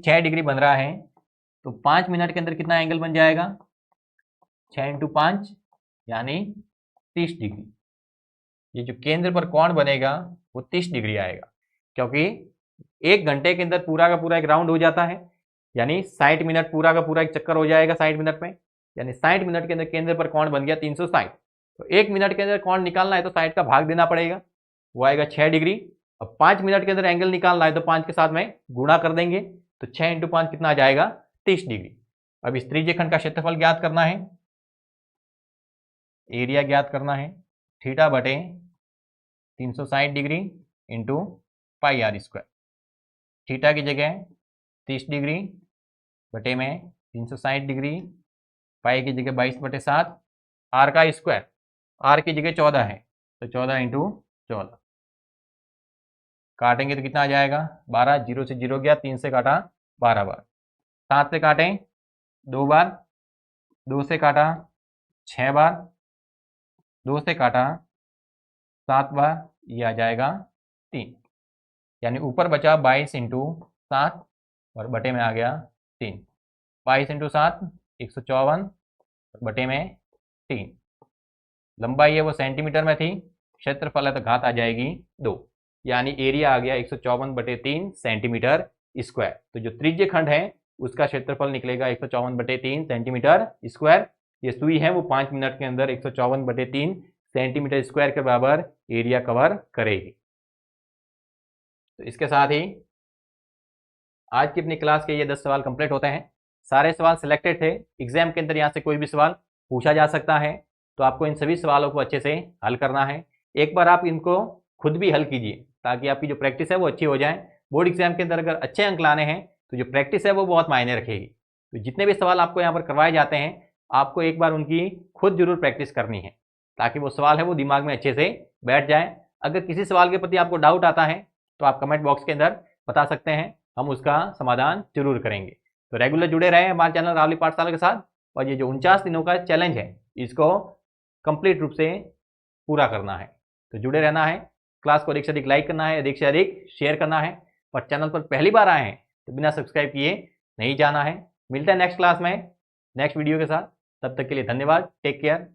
6 डिग्री बन रहा है, तो 5 मिनट के अंदर कितना एंगल बन जाएगा, 6 × 5 यानी 30 डिग्री। ये जो केंद्र पर कोण बनेगा वो 30 डिग्री आएगा, क्योंकि 1 घंटे के अंदर पूरा का पूरा एक राउंड हो जाता है, यानी 60 मिनट पूरा का पूरा एक चक्कर हो जाएगा 60 मिनट में, यानी 60 मिनट के अंदर केंद्र पर कोण बन गया 360। तो 1 मिनट के अंदर कोण निकालना है तो 60 का भाग देना पड़ेगा, वो आएगा 6 डिग्री। अब 5 मिनट के अंदर एंगल निकालना है तो 5 के साथ में गुणा कर देंगे, तो 6 × 5 कितना आ जाएगा 30 डिग्री। अब इस त्रिज्यीय खंड का क्षेत्रफल ज्ञात करना है, एरिया ज्ञात करना है, थीटा बटे 360 degree into pi r square. Theta की जगह 30 डिग्री बटे में 360 डिग्री, पाई की जगह 22/7, आर का स्क्वायर, आर की जगह 14 है तो 14 × 14, काटेंगे तो कितना आ जाएगा 12, 0 से 0 गया, 3 से काटा 12 बार, 7 से काटें 2 बार, 2 से काटा 6 बार, 2 से काटा 7 बार, ये आ जाएगा 3, यानी ऊपर बचा 22 × 7 और बटे में आ गया 3। 22 × 7 154 बटे में 3। लंबाई है वो सेंटीमीटर में थी, क्षेत्रफल है तो घात आ जाएगी 2, यानी एरिया आ गया 154/3 सेंटीमीटर स्क्वायर। तो जो त्रिज्यीय खंड है उसका क्षेत्रफल निकलेगा 154/3 सेंटीमीटर स्क्वायर। ये सुई है वो 5 मिनट के अंदर 154/3 सेंटीमीटर स्क्वायर के बराबर एरिया कवर करेगी। तो इसके साथ ही आज की अपनी क्लास के ये 10 सवाल कंप्लीट होते हैं। सारे सवाल सिलेक्टेड थे, एग्जाम के अंदर यहाँ से कोई भी सवाल पूछा जा सकता है, तो आपको इन सभी सवालों को अच्छे से हल करना है। एक बार आप इनको खुद भी हल कीजिए ताकि आपकी जो प्रैक्टिस है वो अच्छी हो जाए। बोर्ड एग्जाम के अंदर अगर अच्छे अंक लाने हैं तो जो प्रैक्टिस है वो बहुत मायने रखेगी। तो जितने भी सवाल आपको यहाँ पर करवाए जाते हैं आपको एक बार उनकी खुद जरूर प्रैक्टिस करनी है ताकि वो सवाल है वो दिमाग में अच्छे से बैठ जाए। अगर किसी सवाल के प्रति आपको डाउट आता है तो आप कमेंट बॉक्स के अंदर बता सकते हैं, हम उसका समाधान जरूर करेंगे। तो रेगुलर जुड़े रहें हमारे चैनल रावली पाठशाला के साथ, और ये जो 49 दिनों का चैलेंज है इसको कंप्लीट रूप से पूरा करना है। तो जुड़े रहना है, क्लास को अधिक से अधिक लाइक करना है, अधिक से अधिक शेयर करना है, और चैनल पर पहली बार आए हैं तो बिना सब्सक्राइब किए नहीं जाना है। मिलता है नेक्स्ट क्लास में नेक्स्ट वीडियो के साथ, तब तक के लिए धन्यवाद, टेक केयर।